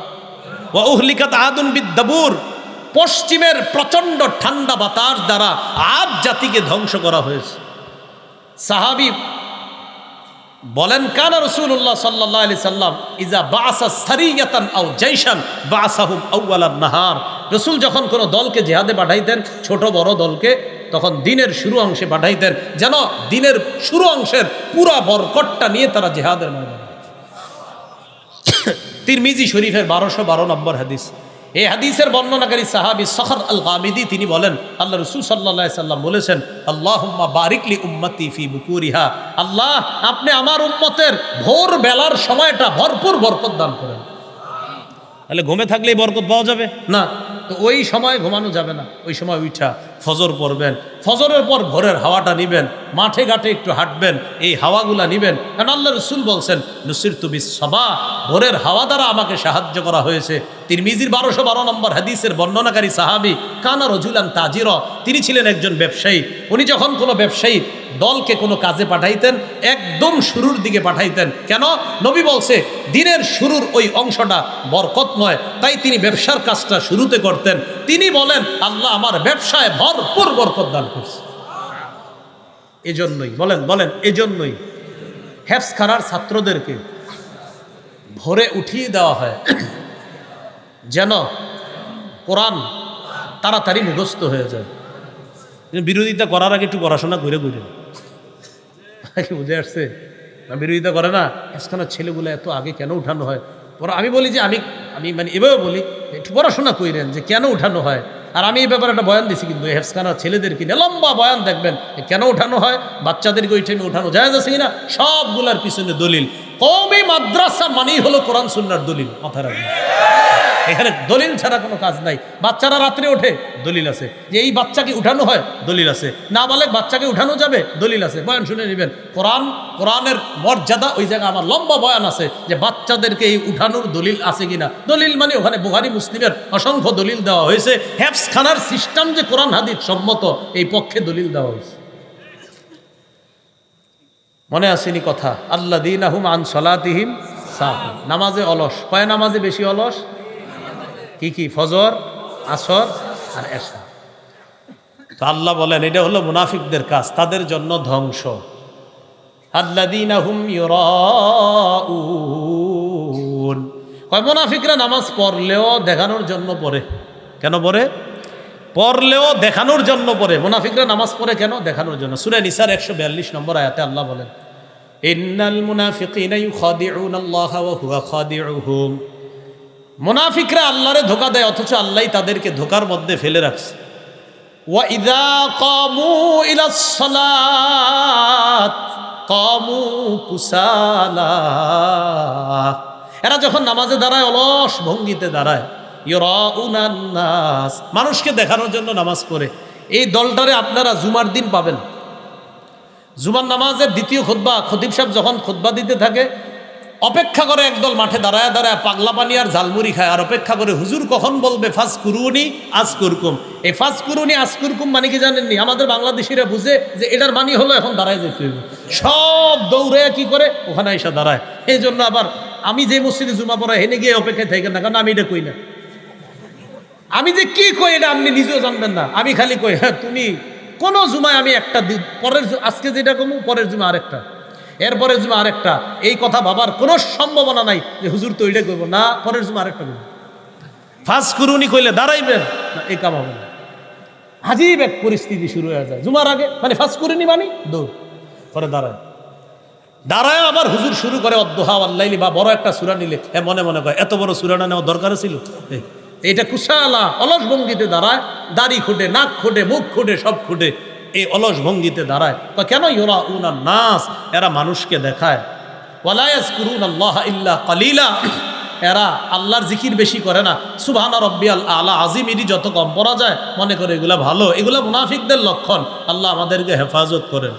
ওয়া উহলিকাত আদুন বিদ-দাবুর, পশ্চিমের প্রচণ্ড ঠান্ডা বাতাস দ্বারা আদ জাতিকে ধ্বংস করা হয়েছে। সাহাবী বলেন, কানা রাসূলুল্লাহ সাল্লাল্লাহু আলাইহি সাল্লাম ইজা বাআসা সারিয়াতান আও জাইশান বাআসাহুম আউয়ালান নাহার। রাসূল যখন কোনো দলকে জিহাদে পাঠাইতেন, ছোট বড় দলকে, তখন দিনের শুরু অংশে পাঠাইতেন, যেন দিনের শুরু অংশের পুরা বরকতটা নিয়ে তারা জিহাদের ময়দানে। তিরমিজি শরীফের 1212 নম্বর হাদিস। এই হাদিসের বর্ণনাকারী সাহাবী সখর আল গামিদি তিনি বলেন, আল্লাহ রাসূল সাল্লাল্লাহু আলাইহি সাল্লাম বলেছেন, আল্লাহুম্মা বারিক লি উম্মতি ফি বুকুরিহা, আল্লাহ আপনি আমার উম্মতের ভোর বেলার সময়টা ভরপুর বরকত দান করেন। তাহলে ঘুমে থাকলেই বরকত পাওয়া যাবে না? তো ওই সময় ঘুমানো যাবে না, ওই সময় উঠা ফজর পড়বেন, ফজরের পর ভোরের হাওয়াটা নিবেন, মাঠে ঘাটে একটু হাঁটবেন, এই হাওয়াগুলা নিবেন। কারণ আল্লাহ রাসূল বলছেন, নুসিরতু বিস-সাবা, ভোরের হাওয়া দ্বারা আমাকে সাহায্য করা হয়েছে। তিরমিজির 1212 নম্বর হাদিসের বর্ণনাকারী সাহাবী কানা রাজুলান তাজিরা, তিনি ছিলেন একজন ব্যবসায়ী। উনি যখন কোনো ব্যবসায়ী দলকে কোনো কাজে পাঠাইতেন, একদম শুরুর দিকে পাঠাইতেন। কেন? নবী বলছে দিনের শুরুর ওই অংশটা বরকতময়, তাই তিনি ব্যবসার কাজটা শুরুতে করতেন। তিনি বলেন, আল্লাহ আমার ব্যবসায় ভরপুর বরকত দান করছে। এজন্যই বলেন এজন্যই হেফজখানার ছাত্রদেরকে ভোরে উঠিয়ে দেওয়া হয়, যেন কোরআন তাড়াতাড়ি মুখস্থ হয়ে যায়। বিরোধিতা করার আগে একটু পড়াশোনা করে বুঝে আসছে না? বিরোধিতা করে না, হেফজখানার ছেলেগুলো এত আগে কেন উঠানো হয়? আমি বলি যে আমি মানে এভাবে বলি, একটু পড়াশোনা করেন যে কেন উঠানো হয়। আর আমি এই ব্যাপারে একটা বয়ান দিছি, কিন্তু হেফজখানার ছেলেদেরকে নিয়ে লম্বা বয়ান দেখবেন কেন উঠানো হয়, বাচ্চাদেরকে ওই টাইমে উঠানো জায়েজ আছে কিনা, সবগুলার পিছনে দলিল। কওমি মাদ্রাসা মানেই হলো কোরআন সুন্নাহর দলিল, মাথায় রাখবেন। এখানে দলিল ছাড়া কোনো কাজ নাই। বাচ্চারা রাত্রে ওঠে, দলিল আছে। যে এই বাচ্চাকে উঠানো হয়, দলিল আছে। নাবালেগ বাচ্চাকে উঠানো যাবে, দলিল আছে। বয়ান শুনে নেবেন। কোরআনের মর্যাদা ওই জায়গায় আমার লম্বা বয়ান আছে যে বাচ্চাদেরকে এই উঠানোর দলিল আছে কিনা। দলিল মানে ওখানে বুখারী মুসলিমের অসংখ্য দলিল দেওয়া হয়েছে। হেফজখানার সিস্টেম যে কোরআন হাদিস সম্মত, এই পক্ষে দলিল দেওয়া হয়েছে। মনে আসেনি কথা? আল্লাযীনাহুম আন সলাতিহিম সাহুন। নামাজে অলস। কয় নামাজে বেশি অলস? কি কি? ফজর, আসর আর এশা। তো আল্লাহ বলেন এটা হলো মুনাফিকদের কাজ, তাদের জন্য ধ্বংস। আল্লাযীনাহুম ইউরাউন। কয় মুনাফিকরা নামাজ পড়লেও দেখানোর জন্য পড়ে। কেন পড়ে? পড়লেও দেখানোর জন্য পড়ে। মুনাফিকরা নামাজ পড়ে কেন? দেখানোর জন্য। সূরা নিসার 142 নম্বর আয়াতে আল্লাহ বলেন, ইন্নাল মুনাফিকিনা ইউখাদিউনাল্লাহা ওয়া হুয়া খাদিউহুম। মুনাফিকরা আল্লাহরে ধোঁকা দেয়, অথচ আল্লাহই তাদেরকে ধোঁকার মধ্যে ফেলে রাখছে। ওয়া ইযা কামু ইলাস সালাত কামু কুসালা। এরা যখন নামাজে দাঁড়ায় অলস ভঙ্গিতে দাঁড়ায়। ইউরাউনান নাস, মানুষকে দেখানোর জন্য নামাজ পড়ে। এই দলটারে আপনারা জুমার দিন পাবেন। জুমার নামাজের দ্বিতীয় খুতবা, খতিব সাহেব যখন খুতবা দিতে থাকে, অপেক্ষা করে একদল মাঠে দাঁড়ায় দাঁড়ায় পাগলা পানি আর ঝালমুড়ি খায়, আর অপেক্ষা করে হুজুর কখন বলবে ফাজকুরুনি আজকুরকুম। এই ফাজকুরুনি আজকুরকুম মানে কি জানেননি? আমাদের বাংলাদেশিরা বুঝে যে এটার মানি হলো এখন দাঁড়ায় যেতে হবে। সব দৌড়ে কি করে ওখানে এসে দাঁড়ায়। এই জন্য আবার আমি যে মসজিদে জুমা পড়া হেনে গিয়ে অপেক্ষায় থাকেন না, কারণ আমি এটা কই না। আমি যে কি কই এটা আপনি নিজেও জানবেন না। আমি খালি কই, হ্যাঁ তুমি কোন জুমায় আমি একটা পরের আজকে যেটা কমু পরের জুমা আরেকটা, এরপরের জুমা আরেকটা। এই কথা ভাবার কোনো সম্ভাবনা নাই যে হুজুর তো ওইটা করবো না, পরের জুমা আরেকটা করবো। ফাজকুরুনি কইলে দাঁড়াইবেন না, এই কাম হবে না। আজীব এক পরিস্থিতি শুরু হয়ে যায় জুমার আগে, মানে ফাজকুরুনি মানি দৌড় পরে দাঁড়ায় আবার হুজুর শুরু করে অদ্দোহা আল্লাইলি, বা বড় একটা সূরা নিলে মনে মনে করে এত বড় সূরাটা নেওয়া দরকার ছিল। এইটা কুশালা অলস ভঙ্গিতে দাঁড়ায়, দাড়ি খুঁটে, নাক খুঁটে, মুখ খুঁটে, সব খুঁটে এই অলস ভঙ্গিতে দাঁড়ায়। কেন? ইউরাউনান নাস, এরা মানুষকে দেখায়। ওয়ালা ইয়াজকুরুনাল্লাহা ইল্লা কালিলা, এরা আল্লাহর জিকির বেশি করে না। সুবহানা রাব্বিয়াল আলা আজিম এটি যত কম পড়া যায় মনে করে এগুলা ভালো। এগুলা মুনাফিকদের লক্ষণ। আল্লাহ আমাদেরকে হেফাজত করেন।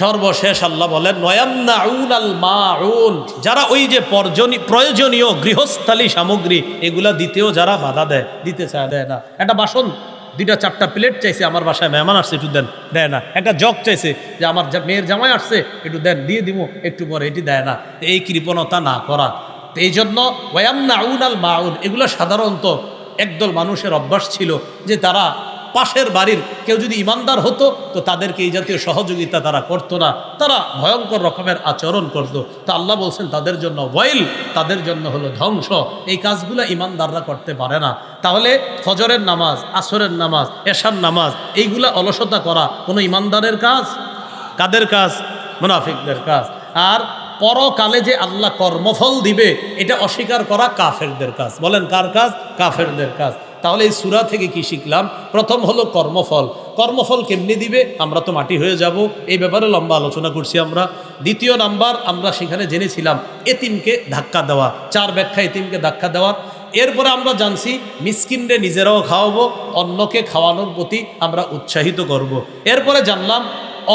সর্বশেষ আল্লাহ বলেন ওয়ায়ামনাউনাল মাউন, যারা ওই যে প্রয়োজনীয় গৃহস্থালী সামগ্রী এগুলা দিতেও যারা বাধা দেয়, দিতে চায়, দেয় না। একটা বাসন 2-4টা প্লেট চাইছে, আমার বাসায় মেহমান আসছে একটু দেন, দেয় না। একটা জগ চাইছে যে আমার মেয়ের জামাই আসছে একটু দেন, দিয়ে দিব একটু পরে, এটি দেয় না। এই কৃপণতা না করা। তো এই জন্য ওয়ায়ামনাউনাল মাউন, এগুলো সাধারণত একদল মানুষের অভ্যাস ছিল যে তারা পাশের বাড়ির কেউ যদি ইমানদার হতো তো তাদেরকে এই জাতীয় সহযোগিতা তারা করতো না, তারা ভয়ঙ্কর রকমের আচরণ করতো। তো আল্লাহ বলছেন তাদের জন্য ওয়াইল, তাদের জন্য হলো ধ্বংস। এই কাজগুলো ইমানদাররা করতে পারে না। তাহলে ফজরের নামাজ, আসরের নামাজ, এশার নামাজ, এইগুলা অলসতা করা কোনো ইমানদারের কাজ? কাদের কাজ? মুনাফিকদের কাজ। আর পরকালে যে আল্লাহ কর্মফল দিবে এটা অস্বীকার করা কাফেরদের কাজ। বলেন কার কাজ? কাফেরদের কাজ। তাহলে এই সূরা থেকে কি শিখলাম? প্রথম হলো কর্মফল। কর্মফল কেমনি দিবে? আমরা তো মাটি হয়ে যাব, এই ব্যাপারে লম্বা আলোচনা করছি আমরা। দ্বিতীয় নাম্বার আমরা সেখানে জেনেছিলাম এতিমকে ধাক্কা দেওয়া, 4 ব্যাখ্যা এতিমকে ধাক্কা দেওয়ার। এরপরে আমরা জানছি মিসকিনরে নিজেরাও খাওয়াবো, অন্যকে খাওয়ানোর প্রতি আমরা উৎসাহিত করব। এরপরে জানলাম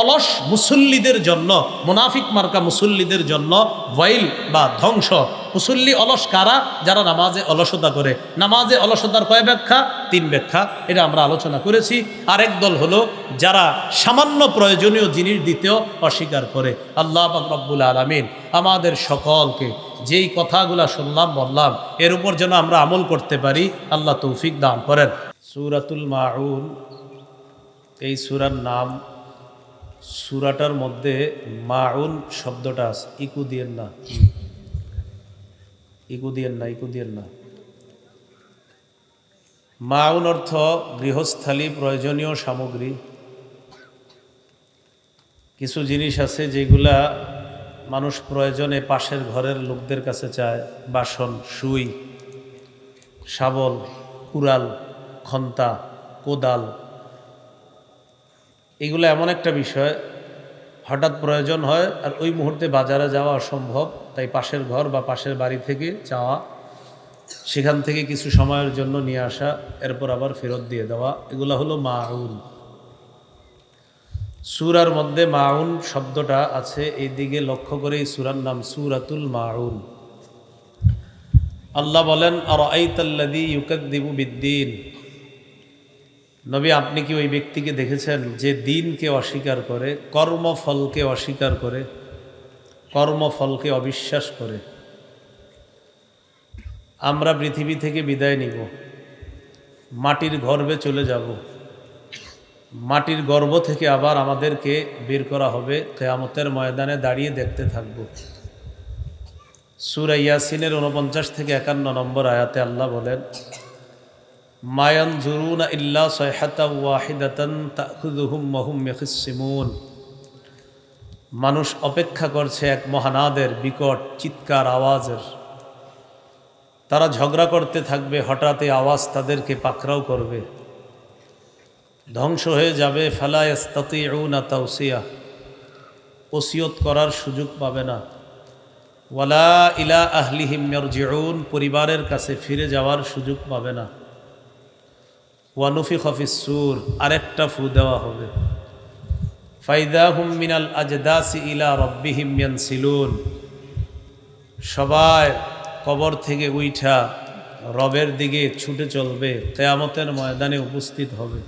অলস মুসল্লিদের জন্য, মুনাফিক মার্কা মুসল্লিদের জন্য ওয়াইল বা ধ্বংস। মুসল্লি অলস কারা? যারা নামাজে অলসতা করে। নামাজে অলসতার কয় ব্যাখ্যা? 3 ব্যাখ্যা, এটা আমরা আলোচনা করেছি। আরেক দল হলো যারা সামান্য প্রয়োজনীয় জিনিস দিতেও অস্বীকার করে। আল্লাহ পাক রব্বুল আলামিন আমাদের সকলকে যেই কথাগুলো শুনলাম বললাম এর উপর যেন আমরা আমল করতে পারি, আল্লাহ তৌফিক দান করেন। সূরাতুল মাউন, এই সূরার নাম। সূরাটার মধ্যে মাউন শব্দটা আছে, ইকু দিয়েন না, ইকু দিয়েন না, ইকু দিয়েন না। মাউন অর্থ গৃহস্থালী প্রয়োজনীয় সামগ্রী। কিছু জিনিস আছে যেগুলা মানুষ প্রয়োজনে পাশের ঘরের লোকদের কাছে চায়। বাসন, সুই, শাবল, কুড়াল, খন্তা, কোদাল, এগুলো এমন একটা বিষয় হঠাৎ প্রয়োজন হয় আর ওই মুহূর্তে বাজারে যাওয়া অসম্ভব, তাই পাশের ঘর বা পাশের বাড়ি থেকে চাওয়া, সেখান থেকে কিছু সময়ের জন্য নিয়ে আসা, এরপর আবার ফেরত দিয়ে দেওয়া, এগুলো হলো মাউন। সূরার মধ্যে মাউন শব্দটা আছে, এই দিকে লক্ষ্য করে এই সূরার নাম সূরাতুল মাউন। আল্লাহ বলেন, আরাআইতাল্লাযী ইউকাযযিবু বিদ্দীন, নবী আপনি কি ওই ব্যক্তিকে দেখেছেন যে দিনকে অস্বীকার করে, কর্মফলকে অস্বীকার করে, কর্মফলকে অবিশ্বাস করে। আমরা পৃথিবী থেকে বিদায় নিব, মাটির গর্ভে চলে যাব, মাটির গর্ভ থেকে আবার আমাদেরকে বের করা হবে, কিয়ামতের ময়দানে দাঁড়িয়ে দেখতে থাকব। সূরা ইয়াসিনের 49 থেকে 51 নম্বর আয়াতে আল্লাহ বলেন, মা ইয়ানজুরুনা ইল্লা সায়হাতান ওয়াহিদাতান তাখুযুহুম ওয়া হুম ইয়াখিসসিমুন, মানুষ অপেক্ষা করছে এক মহানাদের বিকট চিৎকার আওয়াজের। তারা ঝগড়া করতে থাকবে, হঠাৎ এই আওয়াজ তাদেরকে পাকড়াও করবে, ধ্বংস হয়ে যাবে। ফালা ইস্তাতিউনা তাওসিয়া, ওসিয়ত করার সুযোগ পাবে না। ওয়ালা ইলা আহলিহিম ইয়ারজিউন, পরিবারের কাছে ফিরে যাওয়ার সুযোগ পাবে না। ওয়া নুফিখা ফিস-সূর, আরেকটা ফু দেওয়া হবে। ফাইদা হুম মিনাল আজদাসি ইলা রাব্বিহিম ইয়ানসিলুন, সবাই কবর থেকে উইঠা রবের দিকে ছুটে চলবে, কিয়ামতের ময়দানে উপস্থিত হবে।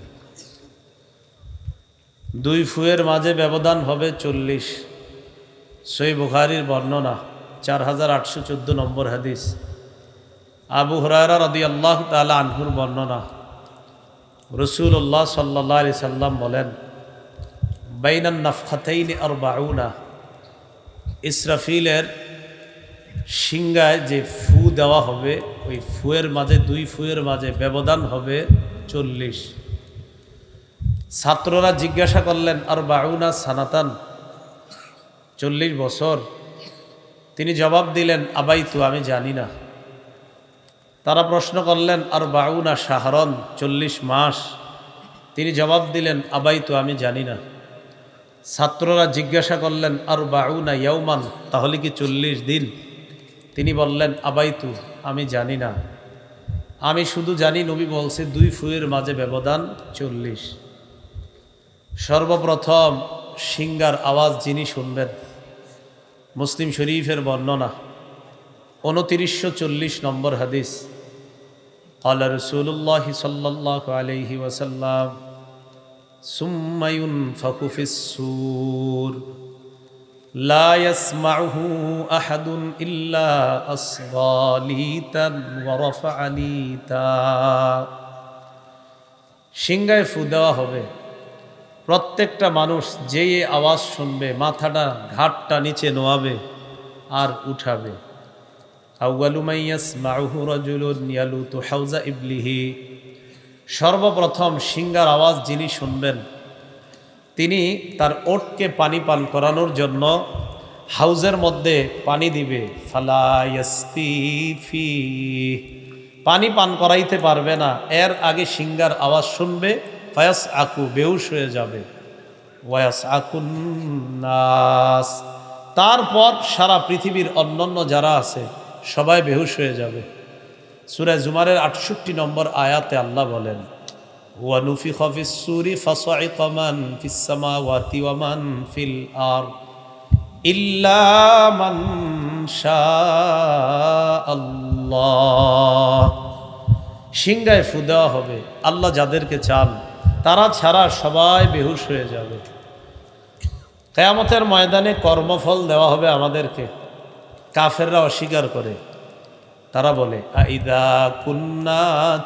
দুই ফুয়ের মাঝে ব্যবধান হবে 40। সহিহ বুখারীর বর্ণনা, 4814 নম্বর হাদিস। আবু হুরায়রা রাদিয়াল্লাহু তাআলা আনহুর বর্ণনা, রাসূলুল্লাহ সাল্লাল্লাহু আলাইহি সাল্লাম বলেন, বাইনান নাফখাতাইনি 40, ইসরাফিলের সিংহায় যে ফু দেওয়া হবে, ওই ফুয়ের মাঝে, দুই ফুয়ের মাঝে ব্যবধান হবে 40। ছাত্ররা জিজ্ঞাসা করলেন, 40 সানাতান, 40 বছর? তিনি জবাব দিলেন, আবাইতু, আমি জানি না। তারা প্রশ্ন করলেন, 40 শাহরন, 40 মাস? তিনি জবাব দিলেন, আবাইতু, আমি জানি না। ছাত্ররা জিজ্ঞাসা করলেন, 40 ইয়াওমান, তাহলে কি 40 দিন? তিনি বললেন, আবাইতু, আমি জানি না, আমি শুধু জানি নবী বলছে দুই ফুয়ের মাঝে ব্যবধান 40। সর্বপ্রথম সিংহার আওয়াজ যিনি শুনবেন, মুসলিম শরীফের বর্ণনা, 2940 নম্বর হাদিস। ক্বালা রাসূলুল্লাহ সাল্লাল্লাহু আলাইহি ওয়াসাল্লাম, সুম্মা ইউনফাখু ফিস-সূর লা ইয়াসমাউহু আহাদুন ইল্লা আসগালিতান ওয়া রাফআলিতা, সিংহায় ফু দেওয়া হবে, প্রত্যেকটা মানুষ যেই আওয়াজ শুনবে মাথাটা, ঘাটটা নিচে নোয়াবে আর উঠাবে। আউয়ালু মান ইয়াসমাউহু রাজুলুন ইয়ালুতু হাউজা ইবলিহি, সর্বপ্রথম সিংহার আওয়াজ যিনি শুনবেন, তিনি তার ওটকে পানি পান করানোর জন্য হাউজের মধ্যে পানি দিবে। ফালা ইয়াসকি ফি, পানি পান করাইতে পারবে না, এর আগে সিংহার আওয়াজ শুনবে। ফায়াস আকু, বেহুশ হয়ে যাবে। ওয়াস আকুন নাস, তারপর সারা পৃথিবীর অন্যান্য যারা আছে সবাই বেহুশ হয়ে যাবে। সূরা জুমারের 68 নম্বর আয়াতে আল্লাহ বলেন, ওয়া নুফিখা ফিস-সূরি ফাসাইকা মান ফিস-সামাওয়াতি ওয়া মান ফিল আরদ ইল্লা মান শাআল্লাহ, সিংহায় ফু দেওয়া হবে, আল্লাহ যাদেরকে চান তারা ছাড়া সবাই বেহুশ হয়ে যাবে। কিয়ামতের ময়দানে কর্মফল দেওয়া হবে আমাদেরকে। কাফেররা অস্বীকার করে, তারা বলে, আইদা কুন্না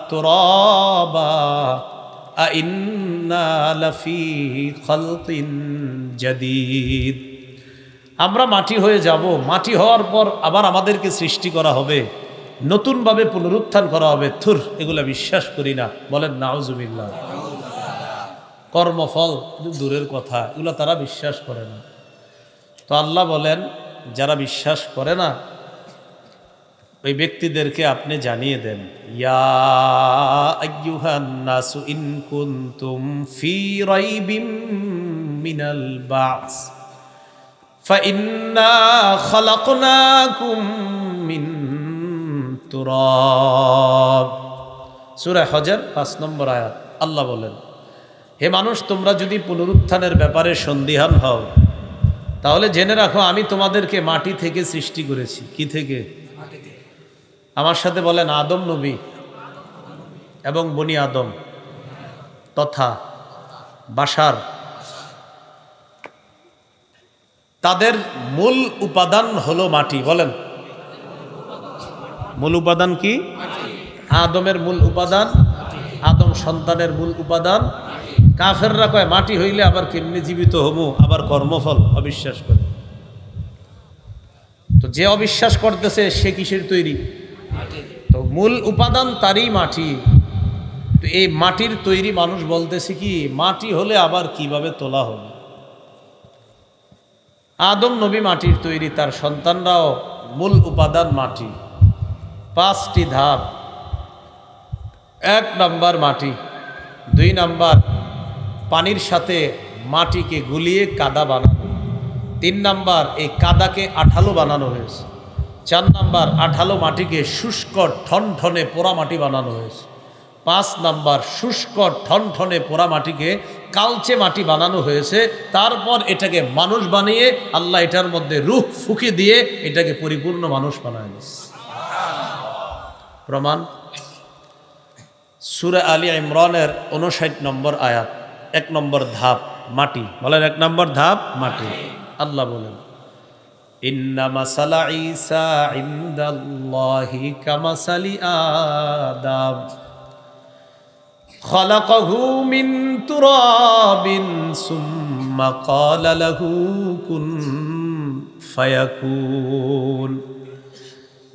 তুরাবা আইন্না লাফি খালকিন জাদীদ, আমরা মাটি হয়ে যাব, মাটি হওয়ার পর আবার আমাদেরকে সৃষ্টি করা হবে, নতুনভাবে পুনরুত্থান করা হবে। থুর, এগুলা বিশ্বাস করি না, বলেন নাউজুবিল্লাহ। কর্মফল দূরের কথা, এগুলো তারা বিশ্বাস করে না। তো আল্লাহ বলেন, যারা বিশ্বাস করে না ওই ব্যক্তিদেরকে আপনি জানিয়ে দেন, ইয়া আইয়ুহান নাসু ইন কুনতুম ফি রাইবিম মিনাল বাস, ফাইন্না খালাকনাকুম মিন তুরাব। সূরা হজর 5 নম্বর আয়াত। আল্লাহ বলেন, হে মানুষ, তোমরা যদি পুনরুত্থানের ব্যাপারে সন্দিহান হও তাহলে জেনে রাখো আমি তোমাদেরকে মাটি থেকে সৃষ্টি করেছি। কি থেকে? আমার সাথে বলেন, আদম নবী এবং বনি আদম তথা বাশার, তাদের মূল উপাদান হলো মাটি। বলেন, মূল উপাদান কি? আদমের মূল উপাদান, আদম সন্তানের মূল উপাদান। কাফেররা কয় মাটি হইলে আবার কেমনি জীবিত হমু, আবার কর্মফল, অবিশ্বাস করে। তো যে অবিশ্বাস করতেছে সে কিসের তৈরি? তো মূল উপাদান তারই মাটি। তো এই মাটির তৈরি মানুষ বলতেছে কি মাটি হলে আবার কিভাবে তোলা হবে। আদম নবী মাটির তৈরি, তার সন্তানরাও মূল উপাদান মাটি। 5টি ধাপ। 1 নাম্বার মাটি, 2 নাম্বার পানির সাথে মাটিকে গুলিয়ে কাদা বানানো, 3 নাম্বার এই কাদাকে আঠালো বানানো হয়েছে, 4 নাম্বার আঠালো মাটিকে শুষ্ক ঠনঠনে পোড়া মাটি বানানো হয়েছে, 5 নাম্বার শুষ্ক ঠনঠনে পোড়া মাটিকে কালচে মাটি বানানো হয়েছে। তারপর এটাকে মানুষ বানিয়ে আল্লাহ এটার মধ্যে রূহ ফুঁকে দিয়ে এটাকে পরিপূর্ণ মানুষ বানায় দিয়েছে। প্রমাণ সূরা আলী ইমরানের 59 নম্বর আয়াত। 1 নম্বর ধাপ মাটি। বলেন, 1 নম্বর ধাপ মাটি। আল্লাহ বলেন, ইন্না মাসালা ঈসা ইনদাল্লাহি কামাসালি আদম খালাকাহু মিন তুরাবিন সুম্মা ক্বালা লাহু কুন ফায়াকুন।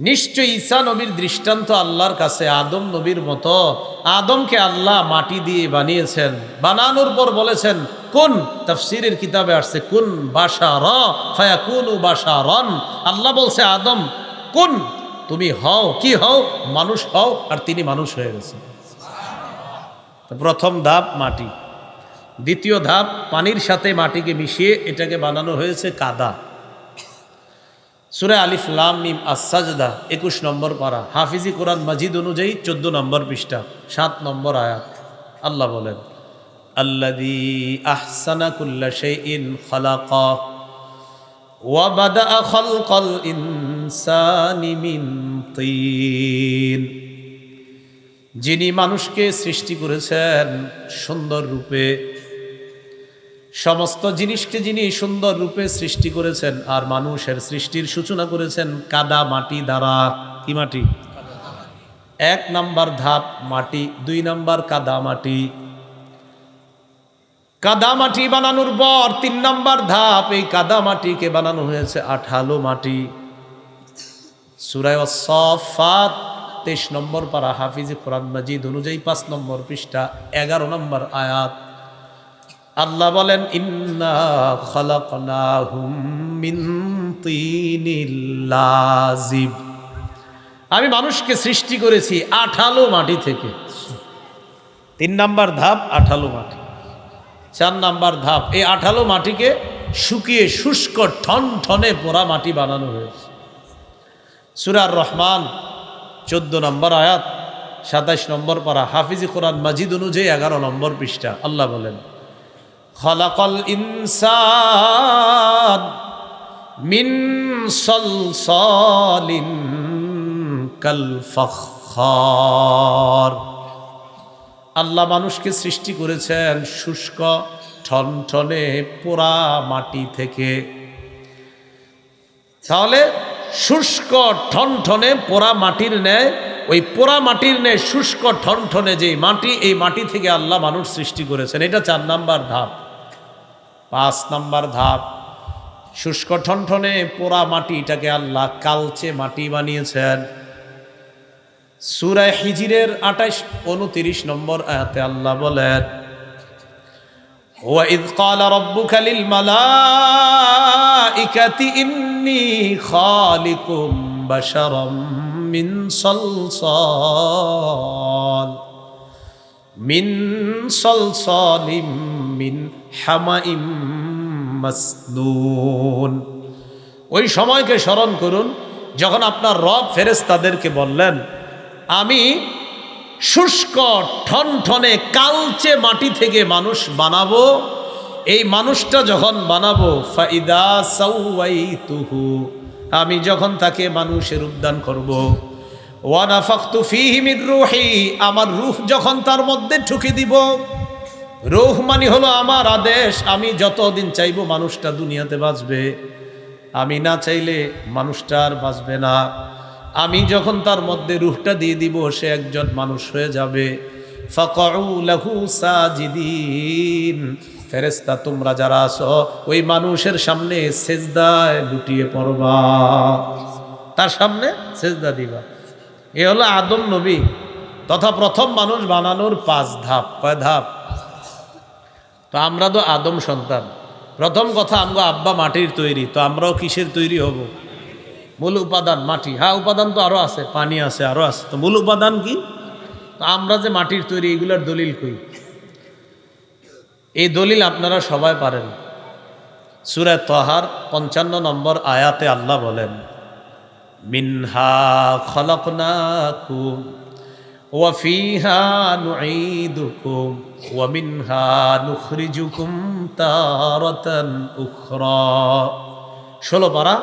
নিশ্চয়ই ঈসা নবীর দৃষ্টান্ত আল্লাহর কাছে আদম নবীর মতো। আদমকে আল্লাহ মাটি দিয়ে বানিয়েছেন, বানানোর পর বলেছেন কুন। তাফসীরের কিতাবে আসছে কুন বাশারা ফায়াকুনু বাশারান। আল্লাহ বলছে আদম কুন, তুমি হও, কি হও? মানুষ হও, আর তিনি মানুষ হয়ে গেছেন। প্রথম ধাপ মাটি। দ্বিতীয় ধাপ পানির সাথে মাটিকে মিশিয়ে এটাকে বানানো হয়েছে কাদা। সূরা আলিফ লাম মিম আস-সাজদা 21 নম্বর পারা, হাফিজি কোরআন মাজিদ অনুযায়ী 14 নম্বর পৃষ্ঠা, 7 নম্বর আয়াত। আল্লাহ বলেন, আল্লাযী আহসানা কুল্লা শাইইন খালাকা ওয়া বাদাআ খালকাল ইনসানি মিন তিন। যিনি মানুষকে সৃষ্টি করেছেন সুন্দর রূপে, সমস্ত জিনিসকে যিনি সুন্দর রূপে সৃষ্টি করেছেন, আর মানুষের সৃষ্টির সূচনা করেছেন কাদা মাটি দ্বারা। কি মাটি? 1 নাম্বার ধাপ মাটি, 2 নাম্বার কাদা মাটি। কাদা মাটি বানানোর পর 3 নাম্বার ধাপ, এই কাদা মাটিকে বানানো হয়েছে আঠালো মাটি। সূরা আস-সাফফাত 23 নম্বর পারা, হাফিজি কোরআন মাজিদ অনুযায়ী 5 নম্বর পৃষ্ঠা, 11 নম্বর আয়াত। আল্লাহ বলেন, ইন্না খালাকনাহুম মিন তিনিল লাযিব। আমি মানুষকে সৃষ্টি করেছি আঠালো মাটি থেকে। 3 নাম্বার ধাপ আঠালো মাটি। 4 নাম্বার ধাপ এই আঠালো মাটিকে শুকিয়ে শুষ্ক ঠনঠনে পোড়া মাটি বানানো হয়েছে। সূরা আর-রহমান 14 নম্বর আয়াত, 27 নম্বর পারা, হাফিজি কোরআন মাজিদ অনুযায়ী 11 নম্বর পৃষ্ঠা। আল্লাহ বলেন, খালাকাল ইনসান মিন সালসালিন কাল ফাখখার। আল্লাহ মানুষকে সৃষ্টি করেছেন শুষ্ক ঠনঠনে পোড়া মাটি থেকে। তাহলে শুষ্ক ঠনঠনে পোড়া মাটির ন্যায়, ওই পোড়া মাটির ন্যায় শুষ্ক ঠনঠনে যে মাটি, এই মাটি থেকে আল্লাহ মানুষ সৃষ্টি করেছেন। এটা 4 নাম্বার ধাপ। 5 নাম্বার ধাপ শুষ্ক ঠনঠনে পোড়া মাটিটাকে আল্লাহ কালচে মাটি বানিয়েছেন। সূরা হিজরের 28-29 নম্বর আয়াতে আল্লাহ বলেন, ওয়া ইয ক্বালা রাব্বুকা লিল মালাইকাতি ইন্নী খালিকুম বাশারাম মিন সালসালিম মিন হামাইম মাসনুন। ওই সময়কে স্মরণ করুন যখন আপনার রব ফেরেশতাদেরকে বললেন, আমি শুষ্ক ঠনঠনে কালচে মাটি থেকে মানুষ বানাবো। এই মানুষটা যখন বানাবো, ফাইদা সাওয়াইতুহু, আমি যখন তাকে মানুষের উদ্যান করব, ওয়া নাফাখতু ফীহি মির রূহি, আমার রূহ যখন তার মধ্যে ঢুকে দিব। রূহ মানে হলো আমার আদেশ, আমি যতদিন চাইবো মানুষটা দুনিয়াতে বাঁচবে, আমি না চাইলে মানুষটা আর বাঁচবে না। আমি যখন তার মধ্যে রূহটা দিয়ে দিব, সে একজন মানুষ হয়ে যাবে। ফাকউ লাহু সাজিদিন, ফেরেশতা তোমরা যারা আছো ওই মানুষের সামনে সেজদায় লুটিয়ে পড়বা, তার সামনে সেজদা দিবা। এ হলো আদম নবী তথা প্রথম মানুষ বানানোর 5 ধাপ। কয় ধাপ? তো আমরা তো আদম সন্তান। প্রথম কথা, আমরা আব্বা মাটির তৈরি, তো আমরাও কিসের তৈরি হব? মূল উপাদান মাটি। হ্যাঁ, উপাদান তো আরো আছে, পানি আছে, আরো আছে, তো মূল উপাদান কি? তো আমরা যে মাটির তৈরি, এগুলোর দলিল কই? এই দলিল আপনারা সবাই পারেন। সূরা তাহার 55 নম্বর আয়াতে আল্লাহ বলেন, মিনহা খলাকনাকুম ওয়া ফিহা নুঈদুকুম ওয়া মিনহা নুখরিজুকুম তারাতান উখরা। 16 পারা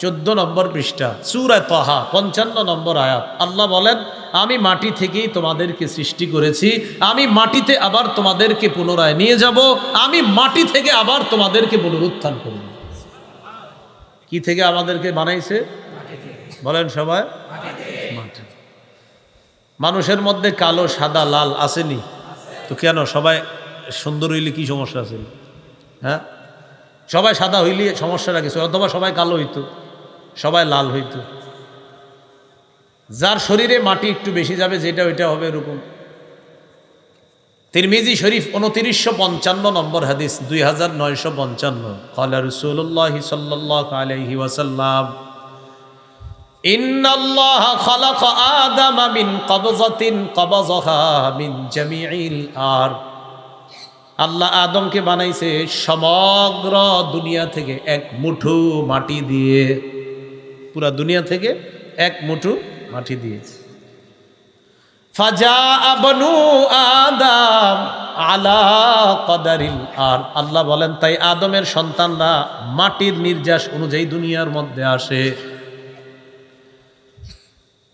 14 নম্বর পৃষ্ঠা, সূরা তাহা 55 নম্বর আয়াত। আল্লাহ বলেন, আমি মাটি থেকেই তোমাদেরকে সৃষ্টি করেছি, আমি মাটিতে আবার তোমাদেরকে পুনরায় নিয়ে যাব, আমি মাটি থেকে আবার তোমাদেরকে পুনরুত্থান করব। কি থেকে আমাদেরকে বানাইছে? বলেন সবাই, মাটি। মানুষের মধ্যে কালো, সাদা, লাল আসেনি তো কেন? সবাই সুন্দর হইলে কি সমস্যা আছে? হ্যাঁ, সবাই সাদা হইলে সমস্যাটা কিছু, অথবা সবাই কালো হইতো, সবাই লাল হইতো। যার শরীরে মাটি একটু বেশি যাবে, যেটা ওইটা হবে এরকম। তিরমিজি শরীফ 2955 নম্বর হাদিস, 2955। ক্বালা রাসূলুল্লাহ সাল্লাল্লাহু আলাইহি ওয়াসাল্লাম, ইন্নাল্লাহা খালাকা আদামা মিন কবযাতিন কবযাহা মিন জামিইল আরদ। আল্লাহ আদমকে বানাইছে সমগ্র দুনিয়া থেকে এক মুঠো মাটি দিয়ে, পুরা দুনিয়া থেকে এক মুঠো মাটি দিয়ে। ফাজাআ বনু আদম আলা কদারিল আরদ। আল্লাহ বলেন, তাই আদমের সন্তানরা মাটির নির্যাস অনুযায়ী দুনিয়ার মধ্যে আসে।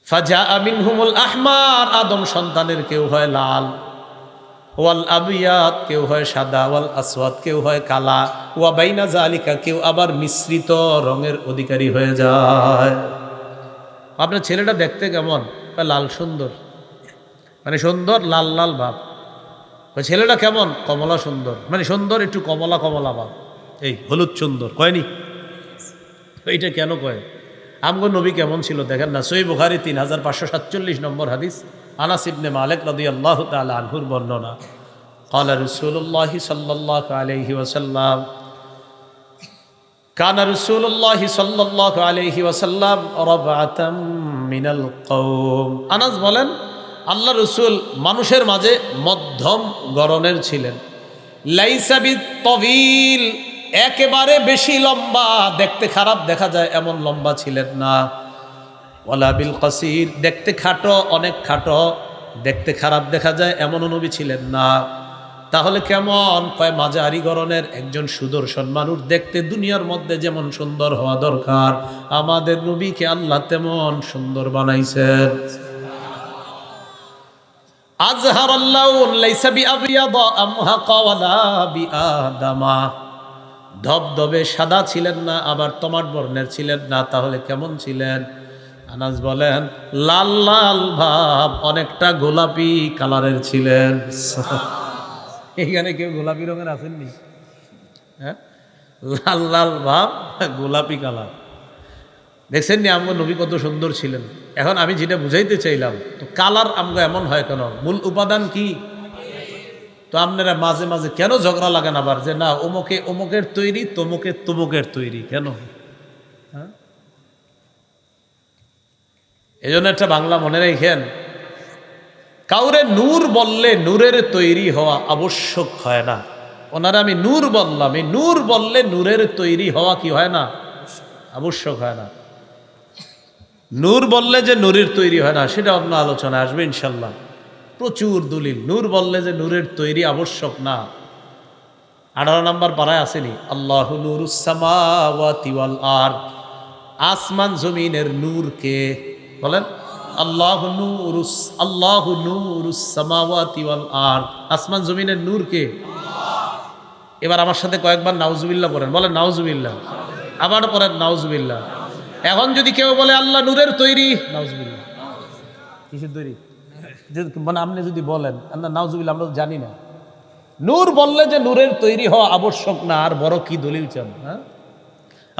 ফাজাআ মিনহুমুল আহমার, আদম সন্তানের কেউ হয় লাল, ওয়াল আবিয়াদ, কেউ হয় সাদা, ওয়াল আসওয়াদ, কেউ হয় কালা, ওয়া বাইনা যালিকা, কেউ আবার মিশ্রিত রঙের অধিকারী হয়ে যায়। আপনার ছেলেটা দেখতে কেমন? লাল, সুন্দর, মানে সুন্দর লাল লাল ভাব। ছেলেটা কেমন? কমলা সুন্দর, মানে সুন্দর একটু কমলা কমলা ভাব। এই হলুদ সুন্দর কয়নি? এইটা কেন কয়? আমগো নবী কেমন ছিল দেখেন না। সহিহ বুখারী 3547 নম্বর হাদিস, আনাস ইবনে মালিক রাদিয়াল্লাহু তাআলা আনহুর বর্ণনা। ক্বালা রাসূলুল্লাহ সাল্লাল্লাহু আলাইহি ওয়াসাল্লাম, কানা রাসূলুল্লাহ সাল্লাল্লাহু আলাইহি ওয়াসাল্লাম রাবআতাম মিনাল কওম। আনাস বলেন, আল্লাহ রসুল মানুষের মাঝে মধ্যম গড়নের ছিলেন। লাইসা বিত্তবিল, একেবারে বেশি লম্বা, দেখতে খারাপ দেখা যায় এমন লম্বা ছিলেন না। ওয়ালা বিল কাসির, দেখতে খাটো, অনেক খাটো, দেখতে খারাপ দেখা যায় এমন নবী ছিলেন না। তাহলে কেমন? কয় মাঝারি গড়নের একজন সুদর্শন মানুষ, দেখতে দুনিয়ার মধ্যে যেমন সুন্দর হওয়া দরকার, আমাদের নবীকে আল্লাহ তেমন সুন্দর বানাইছেন। আজহার আল্লাহ লাইসা বিআবিয়াদা আমহাকা ওয়ালা বিআদামা, ধবধবে সাদা ছিলেন না, আবার তমাট বর্ণের ছিলেন না। তাহলে কেমন ছিলেন? আনাস বলেন, লাল লাল ভাব, অনেকটা গোলাপি কালারের ছিলেন। এখানে কেউ গোলাপি রঙের আছেননি? হ্যাঁ, লাল লাল ভাব, গোলাপি কালার। দেখছেন নি আমগো নবী কত সুন্দর ছিলেন? এখন আমি যেটা বুঝাইতে চাইলাম, তো কালার আমগো এমন হয় কেন? মূল উপাদান কি? তো আপনারা মাঝে মাঝে কেন ঝগড়া লাগান আবার, যে না অমুকে অমুকের তৈরি, তমুকে তমুকের তৈরি, কেন? হ্যাঁ, এই জন্য একটা বাংলা মনে রেখেন, কাউরে নূর বললে নূরের তৈরি হওয়া আবশ্যক হয় না। ওনারা আমি নূর বললাম, এই নূর বললে নূরের তৈরি হওয়া কি হয় না? আবশ্যক হয় না। নূর বললে যে নূরের তৈরি হয় না সেটা অন্য আলোচনা আসবে ইনশাল্লাহ। প্রচুর দলিল। নূর বললে যে নূরের তৈরি আবশ্যক না। 18 নম্বর পারায় আসেনি, আল্লাহু নূরুস সামাওয়াতি ওয়াল আরদ, আসমান জমিনের নূর কে? বলেন, আল্লাহু নূরুস সামাওয়াতি ওয়াল আরদ, আসমান জমিনের নূর কে? এবার আমার সাথে কয়েকবার নাউজুবিল্লাহ পড়েন, বলেন নাউজুবিল্লাহ, আবার পড়েন নাউজুবিল্লাহ। এখন যদি কেউ বলে আল্লাহ নূরের তৈরি, নাউজুবিল্লাহ, কিসের তৈরি? মানে আপনি যদি বলেন আল্লাহ নাউজুবিল্লাহ, আমরা তো জানি না। নূর বললে যে নূরের তৈরি হওয়া আবশ্যক না, আর বড় কি দলিল চান? হ্যাঁ,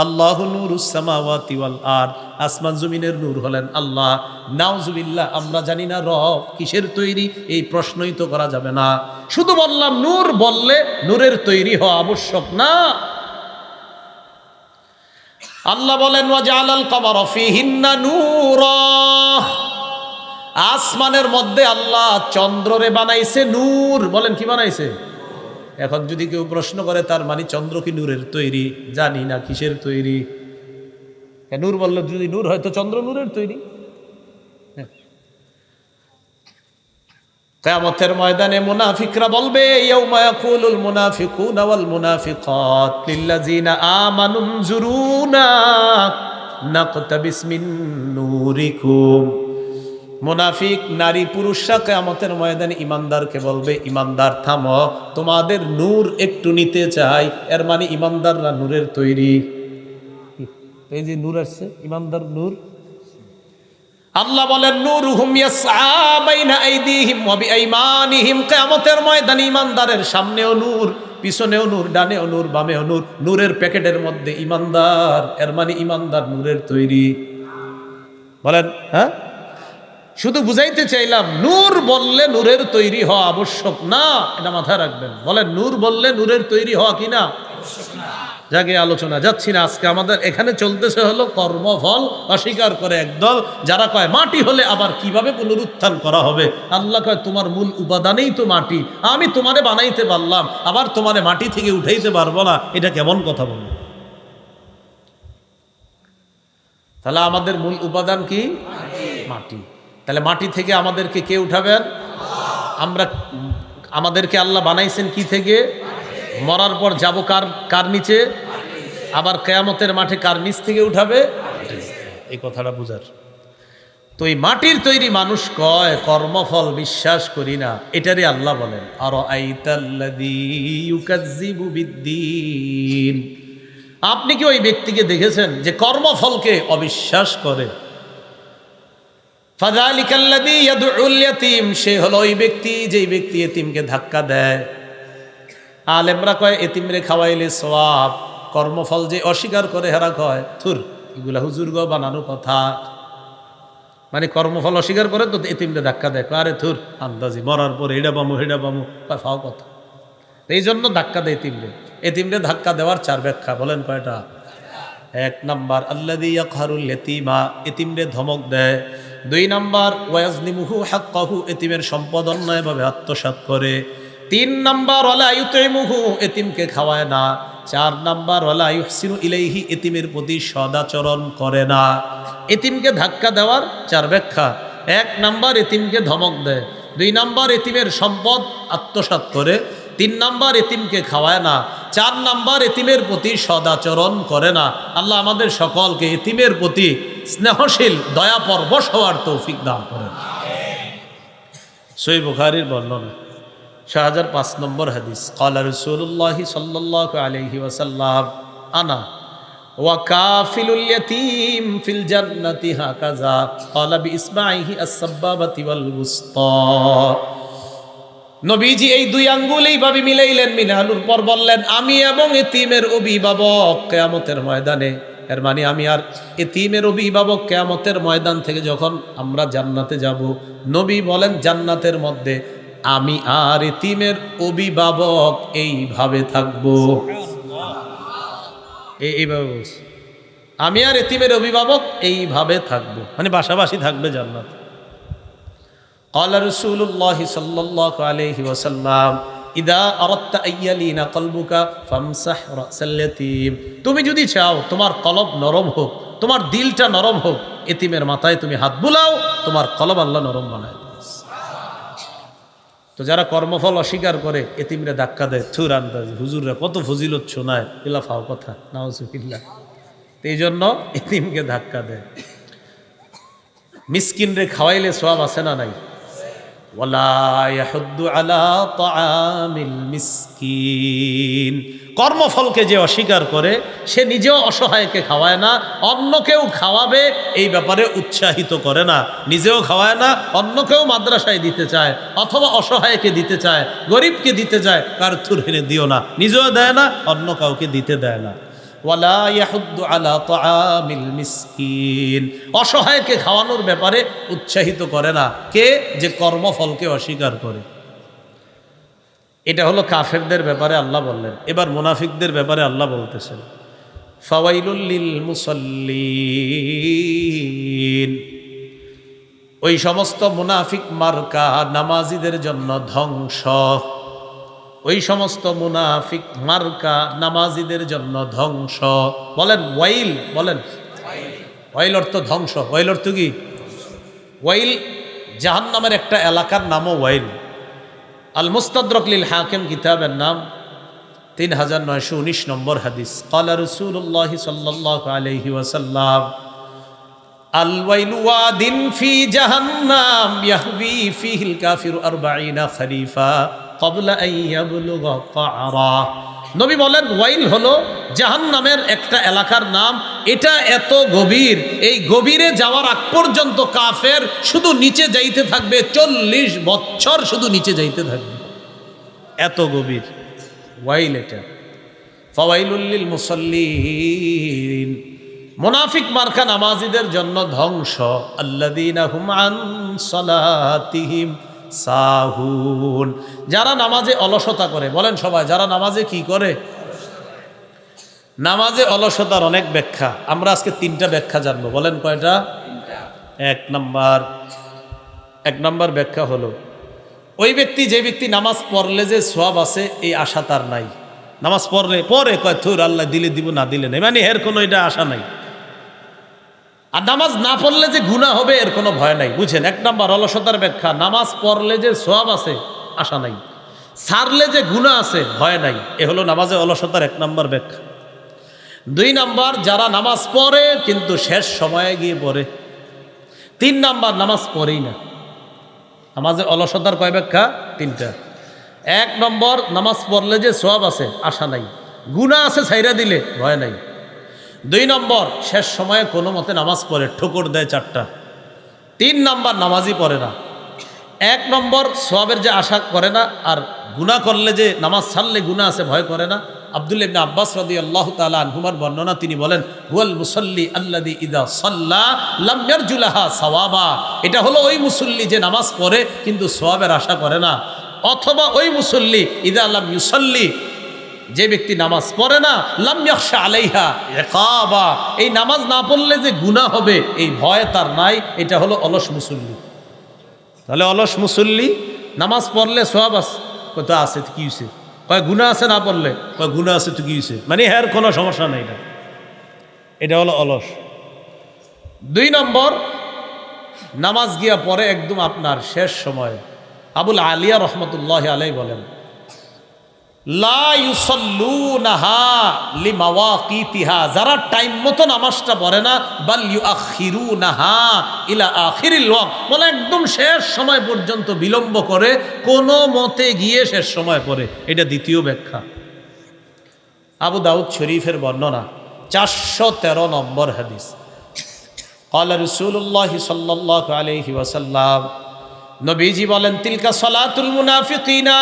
আল্লাহু নূরুস সামাওয়াতি ওয়াল আরদ, আসমান জমিনের নূর হলেন আল্লাহ। নাউজুবিল্লাহ, আমরা জানি না রব কিসের তৈরি, এই প্রশ্নই তো করা যাবে না। শুধু বললাম নূর বললে নূরের তৈরি হওয়া আবশ্যক না। আল্লাহ বলেন ওয়াজআলাল কামারা ফীহিন্না নূরা, আসমানের মধ্যে আল্লাহ চন্দ্ররে বানাইছে নূর। বলেন কি বানাইছে? এখন যদি কেউ প্রশ্ন করে তার মানে চন্দ্র কি নূরের তৈরি? জানি না কিসের তৈরি। নূর বললে যদি নূর হয় তো চন্দ্র নূরের তৈরি। কিয়ামতের ময়দানে মুনাফিকরা বলবে, ইয়াউমা ইয়াকুলুল মুনাফিকুনা ওয়াল মুনাফিকাত লিল্লাযিনা আমানু নজুরুনা নাকতাবিস মিন নূরিকুম। মুনাফিক নারী পুরুষরা কিয়ামতের ময়দানে ইমানদারকে বলবে, ইমানদার থামো, তোমাদের নূর একটু নিতে চাই। এর মানে ইমানদাররা নূরের তৈরি। এই যে নূর আসছে, ইমানদার নূর। আল্লাহ বলেন নূরুহুম ইয়াসআ বাইনা আইদিহিম ওয়া বিআইমানিহিম, কিয়ামতের ময়দানে ইমানদারের সামনেও নূর, পিছনেও নূর, ডানেও নূর, বামেও নূর। নূরের প্যাকেটের মধ্যে ইমানদার, এর মানে ইমানদার নূরের তৈরি। বলেন হ্যাঁ, শুধু বুঝাইতে চাইলাম নূর বললে নূরের তৈরি হওয়া আবশ্যক না, এটা মাথায় রাখবেন। বলেন নূর বললে নূরের তৈরি হওয়া কি না? যাকে আলোচনা যাচ্ছি না আজকে। আমাদের এখানে চলতেছে হলো কর্মফল অস্বীকার করে একদল, যারা কয় মাটি হলে আবার কিভাবে পুনরুত্থান করা হবে। আল্লাহ কয় তোমার মূল উপাদানেই তো মাটি, আমি তোমারে বানাইতে পারলাম, আবার তোমারে মাটি থেকে উঠাইতে পারবো না, এটা কেমন কথা বলবো? তাহলে আমাদের মূল উপাদান কি? মাটি। তাহলে মাটি থেকে আমাদেরকে কে উঠাবেন? আমরা, আমাদেরকে আল্লাহ বানাইছেন কি থেকে? মরার পর যাব কার নিচে? আবার কিয়ামতের মাঠে কার নিচ থেকে উঠাবে? এই কথাটা বুঝার। তো এই মাটির তৈরি মানুষ কয় কর্মফল বিশ্বাস করি না, এটারই আল্লাহ বলেন আরাআইতাল্লাযী ইউকাজ্জিবু বিদ্দীন। আপনি কি ওই ব্যক্তিকে দেখেছেন যে কর্মফলকে অবিশ্বাস করে? ফাযালিকাল্লাযী ইয়াদউল ইয়াতীম, সে হলো ওই ব্যক্তি যেই ব্যক্তি এতিমকে ধাক্কা দেয়। আলেমরা কয় এতিমরে খাওয়াইলে সওয়াব, কর্মফল যে অস্বীকার করে হেরা কয় থুর, এগুলা হুজুর গো বানানো কথা। মানে কর্মফল অস্বীকার করে তো এতিমরে ধাক্কা দেয়, আরে থুর আন্দাজি, মরার পর হেডা বামু ফাও কথা। এই জন্য ধাক্কা দেয় এতিমরে। এতিমরে ধাক্কা দেওয়ার 4 ব্যাখ্যা, বলেন কয়টা? 1 নাম্বার আল্লাযী ইয়াকহারুল ইয়াতীমা, এতিমরে ধমক দেয়। 2 নাম্বার ওয়াজনিমুহু হাক্কাহু, এতিমের সম্পদ অন্যায়ভাবে আত্মসাৎ করে। 3 নাম্বার ওয়ালা ইউতিমুহু, এতিমকে খাওয়ায় না। 4 নাম্বার ওয়ালা ইউহসিনু ইলাইহি, এতিমের প্রতি সদাচরণ করে না। এতিমকে ধাক্কা দেওয়ার 4 ব্যাখ্যা: 1 নাম্বার এতিমকে ধমক দেয়, 2 নাম্বার এতিমের সম্পদ আত্মসাৎ করে, 3 নাম্বার এতিমকে খাওয়ায় না, 4 নাম্বার এতিমের প্রতি সদাচরণ করে না। আল্লাহ আমাদের সকলকে এতিমের প্রতি স্নেহশীল, দয়া পরবশ হওয়ার তৌফিক দান করেন। সহিহ বুখারীর বর্ণনা 6005 নম্বর হাদিস, ক্বালা রাসূলুল্লাহি সাল্লাল্লাহু আলাইহি ওয়াসাল্লাম আনা ওয়া কাফিলুল ইয়াতীম ফিল জান্নাতি হাকাযা, ক্বালা বিইসবাইহি আস-সাব্বাবাতি ওয়াল উসতা। নবীজি এই 2 আঙ্গুল এইভাবে মিলাইলেন, মিলানোর পর বললেন আমি এবং এতিমের অভিভাবক কিয়ামতের ময়দানে। এর মানে আমি আর এতিমের অভিভাবক কিয়ামতের ময়দান থেকে যখন আমরা জান্নাতে যাব, নবী বলেন জান্নাতের মধ্যে আমি আর এতিমের অভিভাবক এইভাবে থাকবো। এইভাবে বলছি, আমি আর এতিমের অভিভাবক এইভাবে থাকবো, মানে পাশাপাশি থাকবে জান্নাত। ক্বালা রাসূলুল্লাহি সাল্লাল্লাহু আলাইহি ওয়াসাল্লাম ইদা আরাদতা আইয়ালিনা কলবুকা ফামসাহ রাসাল ইয়াতীম, তুমি যদি চাও তোমার কলব নরম হোক, তোমার দিলটা নরম হোক, এতিমের মাথায় তুমি হাত বুলাও, তোমার কলব আল্লাহ নরম বানায় দেবে। তো যারা কর্মফল অস্বীকার করে এতিমরে ধাক্কা দেয়, থুর আন্দাজ হুজুররা কত ফজিলত শোনায়, এলা ফাও কথা, নাউজুবিল্লাহ। এই জন্য এতিমকে ধাক্কা দেয়। মিসকিন রে খাওয়াইলে সওয়াব আছে না নাই? ওয়ালা ইয়াহুদ্দু আলা তাআমিল মিসকিন, কর্মফলকে যে অস্বীকার করে সে নিজেও অসহায়কে খাওয়ায় না, অন্যকেও খাওয়াবে এই ব্যাপারে উৎসাহিত করে না, নিজেও খাওয়ায় না, অন্যকেও মাদ্রাসায় দিতে চায় অথবা অসহায়কে দিতে চায়, গরিবকে দিতে চায়, কার থুর হেনে দিও না, নিজেও দেয় না, অন্য কাউকে দিতে দেয় না। ওয়ালা ইয়াহুদ্দু আলা তাআমিল মিসকিন, অসহায়কে খাওয়ানোর ব্যাপারে উৎসাহিত করে না। কে? যে কর্মফলকে অস্বীকার করে। এটা হলো কাফেরদের ব্যাপারে আল্লাহ বললেন। এবার মুনাফিকদের ব্যাপারে আল্লাহ বলতেছেন, ফাওয়াইলুল লিল মুসাল্লিন, ওই সমস্ত মুনাফিক মার্কা নামাজিদের জন্য ধ্বংস, ওই সমস্ত মুনাফিক মার্কা নামাজিদের জন্য ধ্বংস। বলেন ওয়াইল, বলেন ওয়াইল অর্থ ধ্বংস। ওয়াইল অর্থ কি? ওয়াইল জাহান্নামের একটা এলাকার নামও ওয়াইল। আল মুস্তাদরাক লিল হাকিম কিতাবের নাম, 3919 নম্বর হাদিস। ক্বালা রাসূলুল্লাহ সাল্লাল্লাহু আলাইহি ওয়াসাল্লাম, আল ওয়াইলু ওয়াদিন ফি জাহান্নাম ইয়াহবি ফিহিল কাফিরু 40 খরিফা ক্বাবলা আন ইয়াবলুগা ক্বারা। নবী বলেন ওয়াইল হলো জাহান্নামের একটা এলাকার নাম। এটা এত গভীর, এই গভীরে যাওয়ার আগ পর্যন্ত কাফের শুধু নিচে যাইতে থাকবে, 40 বছর শুধু নিচে যাইতে থাকবে, এত গভীর ওয়াইল এটা। ফাওয়াইলুল লিল মুসাল্লিন, মুনাফিক মার্কা নামাজিদের জন্য ধ্বংস। আল্লাযীনা হুম আন সালাতিহিম সাহুন, যারা নামাজে অলসতা করে। বলেন সবাই, যারা নামাজে কি করে? নামাজে অলসতার অনেক ব্যাখ্যা, আমরা আজকে 3টা ব্যাখ্যা জানবো। বলেন কয়টা? এক নাম্বার ব্যাখ্যা হলো, ওই ব্যক্তি, যে ব্যক্তি নামাজ পড়লে যে সওয়াব আছে এই আশা তার নাই। নামাজ পড়লে পরে কয় থুর আল্লাহ দিলে দিব, না দিলে নেই, মানে এর কোনো এটা আশা নাই। আর নামাজ না পড়লে যে গুনাহ হবে এর কোনো ভয় নাই। বুঝেন, 1 নাম্বার অলসতার ব্যাখ্যা, নামাজ পড়লে যে সওয়াব আছে আশা নাই, ছাড়লে যে গুনাহ আছে ভয় নাই। এ হলো নামাজে অলসতার 1 নাম্বার ব্যাখ্যা। 2 নাম্বার, যারা নামাজ পড়ে কিন্তু শেষ সময়ে গিয়ে পড়ে। 3 নাম্বার, নামাজ পড়েই না। নামাজে অলসতার কয় ব্যাখ্যা? 3টা। 1 নম্বর, নামাজ পড়লে যে সওয়াব আছে আশা নাই, গুনাহ আছে ছাইরা দিলে ভয় নাই। 2 নম্বর, শেষ সময়ে কোনো মতে নামাজ পড়ে, ঠোকর দেয় 4টা। 3 নাম্বার, নামাজই পড়ে না। 1 নম্বর, সওয়াবের যে আশা করে না, আর গুনাহ করলে যে নামাজ ছাড়লে গুনাহ আছে ভয় করে না। আব্দুল্লাহ ইবনে আব্বাস রাদিয়াল্লাহু তাআলা আনহুমার বর্ণনা, তিনি বলেন, হুয়াল মুসাল্লি আল্লাযী ইযা সাল্লা লাম ইয়ারজুলাহা সাওয়াবা, এটা হলো ওই মুসল্লি যে নামাজ পড়ে কিন্তু সওয়াবের আশা করে না। অথবা ওই মুসল্লি ইযা লাম ইউসাল্লি, যে ব্যক্তি নামাজ পড়ে না, লাম ইয়াখশা আলাইহা ইকাবা, এই নামাজ না পড়লে যে গুনাহ হবে এই ভয় তার নাই। এটা হলো অলস মুসল্লি। তাহলে অলস মুসল্লি নামাজ পড়লে সওয়াব আছে, কত আছে কি হইছে, কয় গুনাহ আছে, না পড়লে কয় গুনাহ আছে তো কি হইছে, মানে এর কোনো সমস্যা নেই। এটা হলো অলস। 2 নম্বর, নামাজ গিয়া পরে একদম আপনার শেষ সময়। আবুল আলিয়া রহমতুল্লাহ আলাইহি বলেন, লা ইউসাল্লুনাহা লিমাওয়াকিতিহা, যারা টাইম মতো নামাজটা পড়ে না, বাল ইউআখিরুনাহা ইলা আখিরিল ওয়াক্ত, বলে একদম শেষ সময় পর্যন্ত বিলম্ব করে, কোনো মতে গিয়ে শেষ সময় পড়ে। এটা 2য় ব্যাখ্যা। আবু দাউদ শরীফের বর্ণনা, 413 নম্বর হাদিস। ক্বালা রাসূলুল্লাহ সাল্লাল্লাহু আলাইহি ওয়াসাল্লাম, নবীজি বলেন, তিলকা সালাতুল মুনাফিকিনা,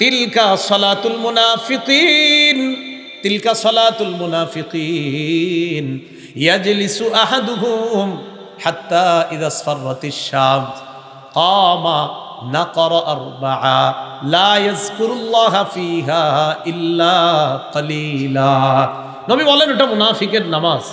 তিলকা সালাতুল মুনাফিকিন, তিলকা সালাতুল মুনাফিকিন, ইয়াজলিসু আহাদুহুম হাত্তা ইযা আসফারাতিশ শামস কামা নাকরা আরবাআ লা ইয়াযকুরুল্লাহা ফিহা ইল্লা কালিলা। নবী বলেন, এটা মুনাফিকের নামাজ,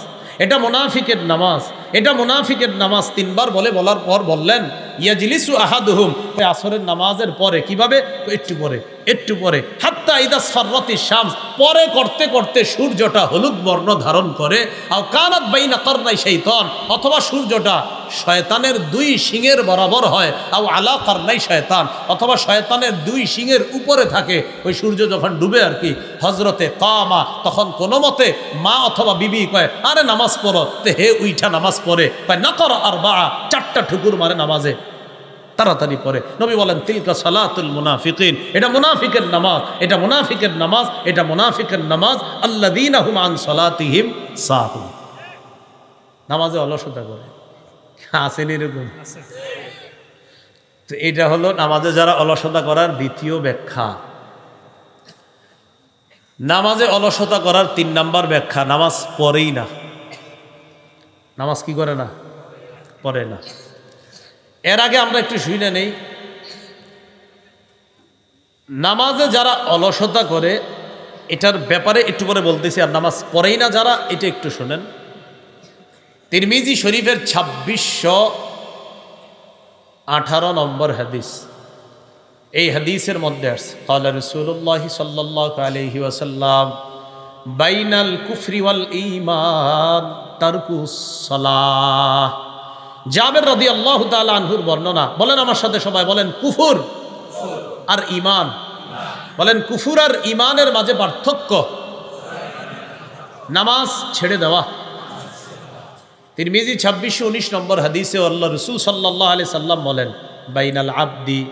এটা মুনাফিকের নামাজ, এটা মুনাফিকের নামাজ। 3 বার বলার পর বললেন, ইয়াজলিসু আহাদুহুম, আসরের নামাজের পরে। কিভাবে? একটু পরে, একটু পরে হাত্তা ইদাস ফাররাতি শামস, পরে করতে করতে সূর্যটা হলুদ বর্ণ ধারণ করে। আও কানাত বাইনা কারনাই শাইতান, অথবা সূর্যটা শয়তানের দুই শিঙের বরাবর হয়। আও আলা কারনাই শয়তান, অথবা শয়তানের দুই শিঙের উপরে থাকে। ওই সূর্য যখন ডুবে আর কি, হজরতে কামা, তখন কোনো মতে মা অথবা বিবি কয় আরে নামাজ পড়ো, তে হে উইঠা নামাজ পড়ে, কয় না কর আর বা, চারটা ঠুকুর মারে নামাজে, তাড়াতাড়ি পড়ে। নবী বলেন তিলকা সালাতুল মুনাফিকিন, এটা মুনাফিকের নামাজ, এটা মুনাফিকের নামাজ, এটা মুনাফিকের নামাজ। আল্লাযীনা হুম আন সালাতিহিম সাহুন, নামাজে অলসতা করে। আসেন এরকম? তো এটা হলো নামাজে যারা অলসতা করার দ্বিতীয় ব্যাখ্যা। নামাজে অলসতা করার 3 নাম্বার ব্যাখ্যা, নামাজ পড়েই না। নামাজ কি করে না? পড়ে না। এর আগে আমরা একটু শুনে নেই, নামাজে যারা অলসতা করে এটার ব্যাপারে একটু পরে বলতেছি। আর নামাজ পড়েই না যারা, এটা একটু শোনেন। তিরমিজি শরীফের 2618 নম্বর হাদিস, এই হাদিসের মধ্যে আসছে ক্বালা রাসূলুল্লাহ সাল্লাল্লাহু আলাইহি ওয়াসাল্লাম বাইনাল কুফরি ওয়াল ঈমান তারকুস সালাহ। জাবের রাদিয়াল্লাহু তাআলা আনহুর বর্ণনা। বলেন আমার সাথে সবাই, বলেন কুফর আর ঈমান। বলেন কুফর আর ঈমানের মাঝে পার্থক্য, নামাজ ছেড়ে দেওয়া। তিরমিজি 2619 নম্বর হাদিসে আল্লাহ রাসূল সাল্লাল্লাহু আলাইহি সাল্লাম বলেন বাইনাল আবদি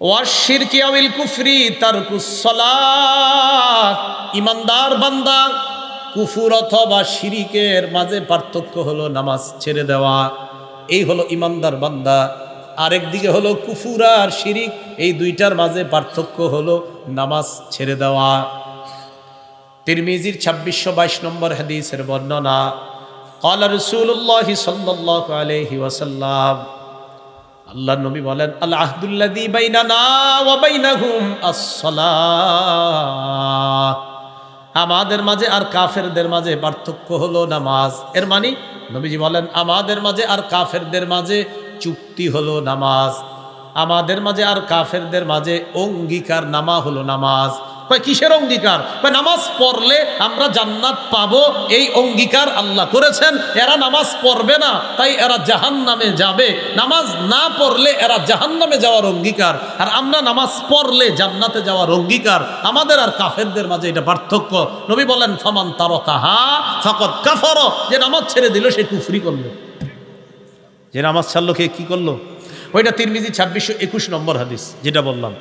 ওয়াশশিরকি আওয়াল কুফরি তারকুস সালাত। ইমানদার বান্দা কুফর অথবা শিরিকের মাঝে পার্থক্য হলো নামাজ ছেড়ে দেওয়া, এই হলো ইমানদার বান্দা। আরেকদিকে হলো কুফর আর শিরিক, এই দুইটার মাঝে পার্থক্য হলো নামাজ ছেড়ে দেওয়া। তিরমিজির 2622 নম্বর হাদিসের বর্ণনা ক্বালা রাসূলুল্লাহ সাল্লাল্লাহু আলাইহি ওয়াসাল্লাম, আল্লাহর নবী বলেন আল আহদুল্লাযী বাইনানা ওয়া বাইনাহুম আস-সালাহ। আমাদের মাঝে আর কাফেরদের মাঝে পার্থক্য হলো নামাজ। এর মানে নবীজি বলেন আমাদের মাঝে আর কাফেরদের মাঝে চুক্তি হলো নামাজ, আমাদের মাঝে আর কাফেরদের মাঝে অঙ্গীকার নামা হলো নামাজ। কয় কিসের অঙ্গীকার? কয় নামাজ পড়লে আমরা জান্নাত পাবো, এই অঙ্গীকার আল্লাহ করেছেন। এরা নামাজ পড়বে না তাই এরা জাহান্নামে যাবে, নামাজ না পড়লে এরা জাহান্নামে যাওয়ার অঙ্গীকার, আর আমরা নামাজ পড়লে জান্নাতে যাওয়ার অঙ্গীকার। আমাদের আর কাফেরদের মাঝে এটা পার্থক্য। নবী বলেন ফামান তারাকাহা ফাকাদ কাফার, যে নামাজ ছেড়ে দিল সে কুফরি করলো। যে নামাজ ছাড়লো কে কি করলো? ওইটা তিরমিজি 2621 নম্বর হাদিস যেটা বললাম।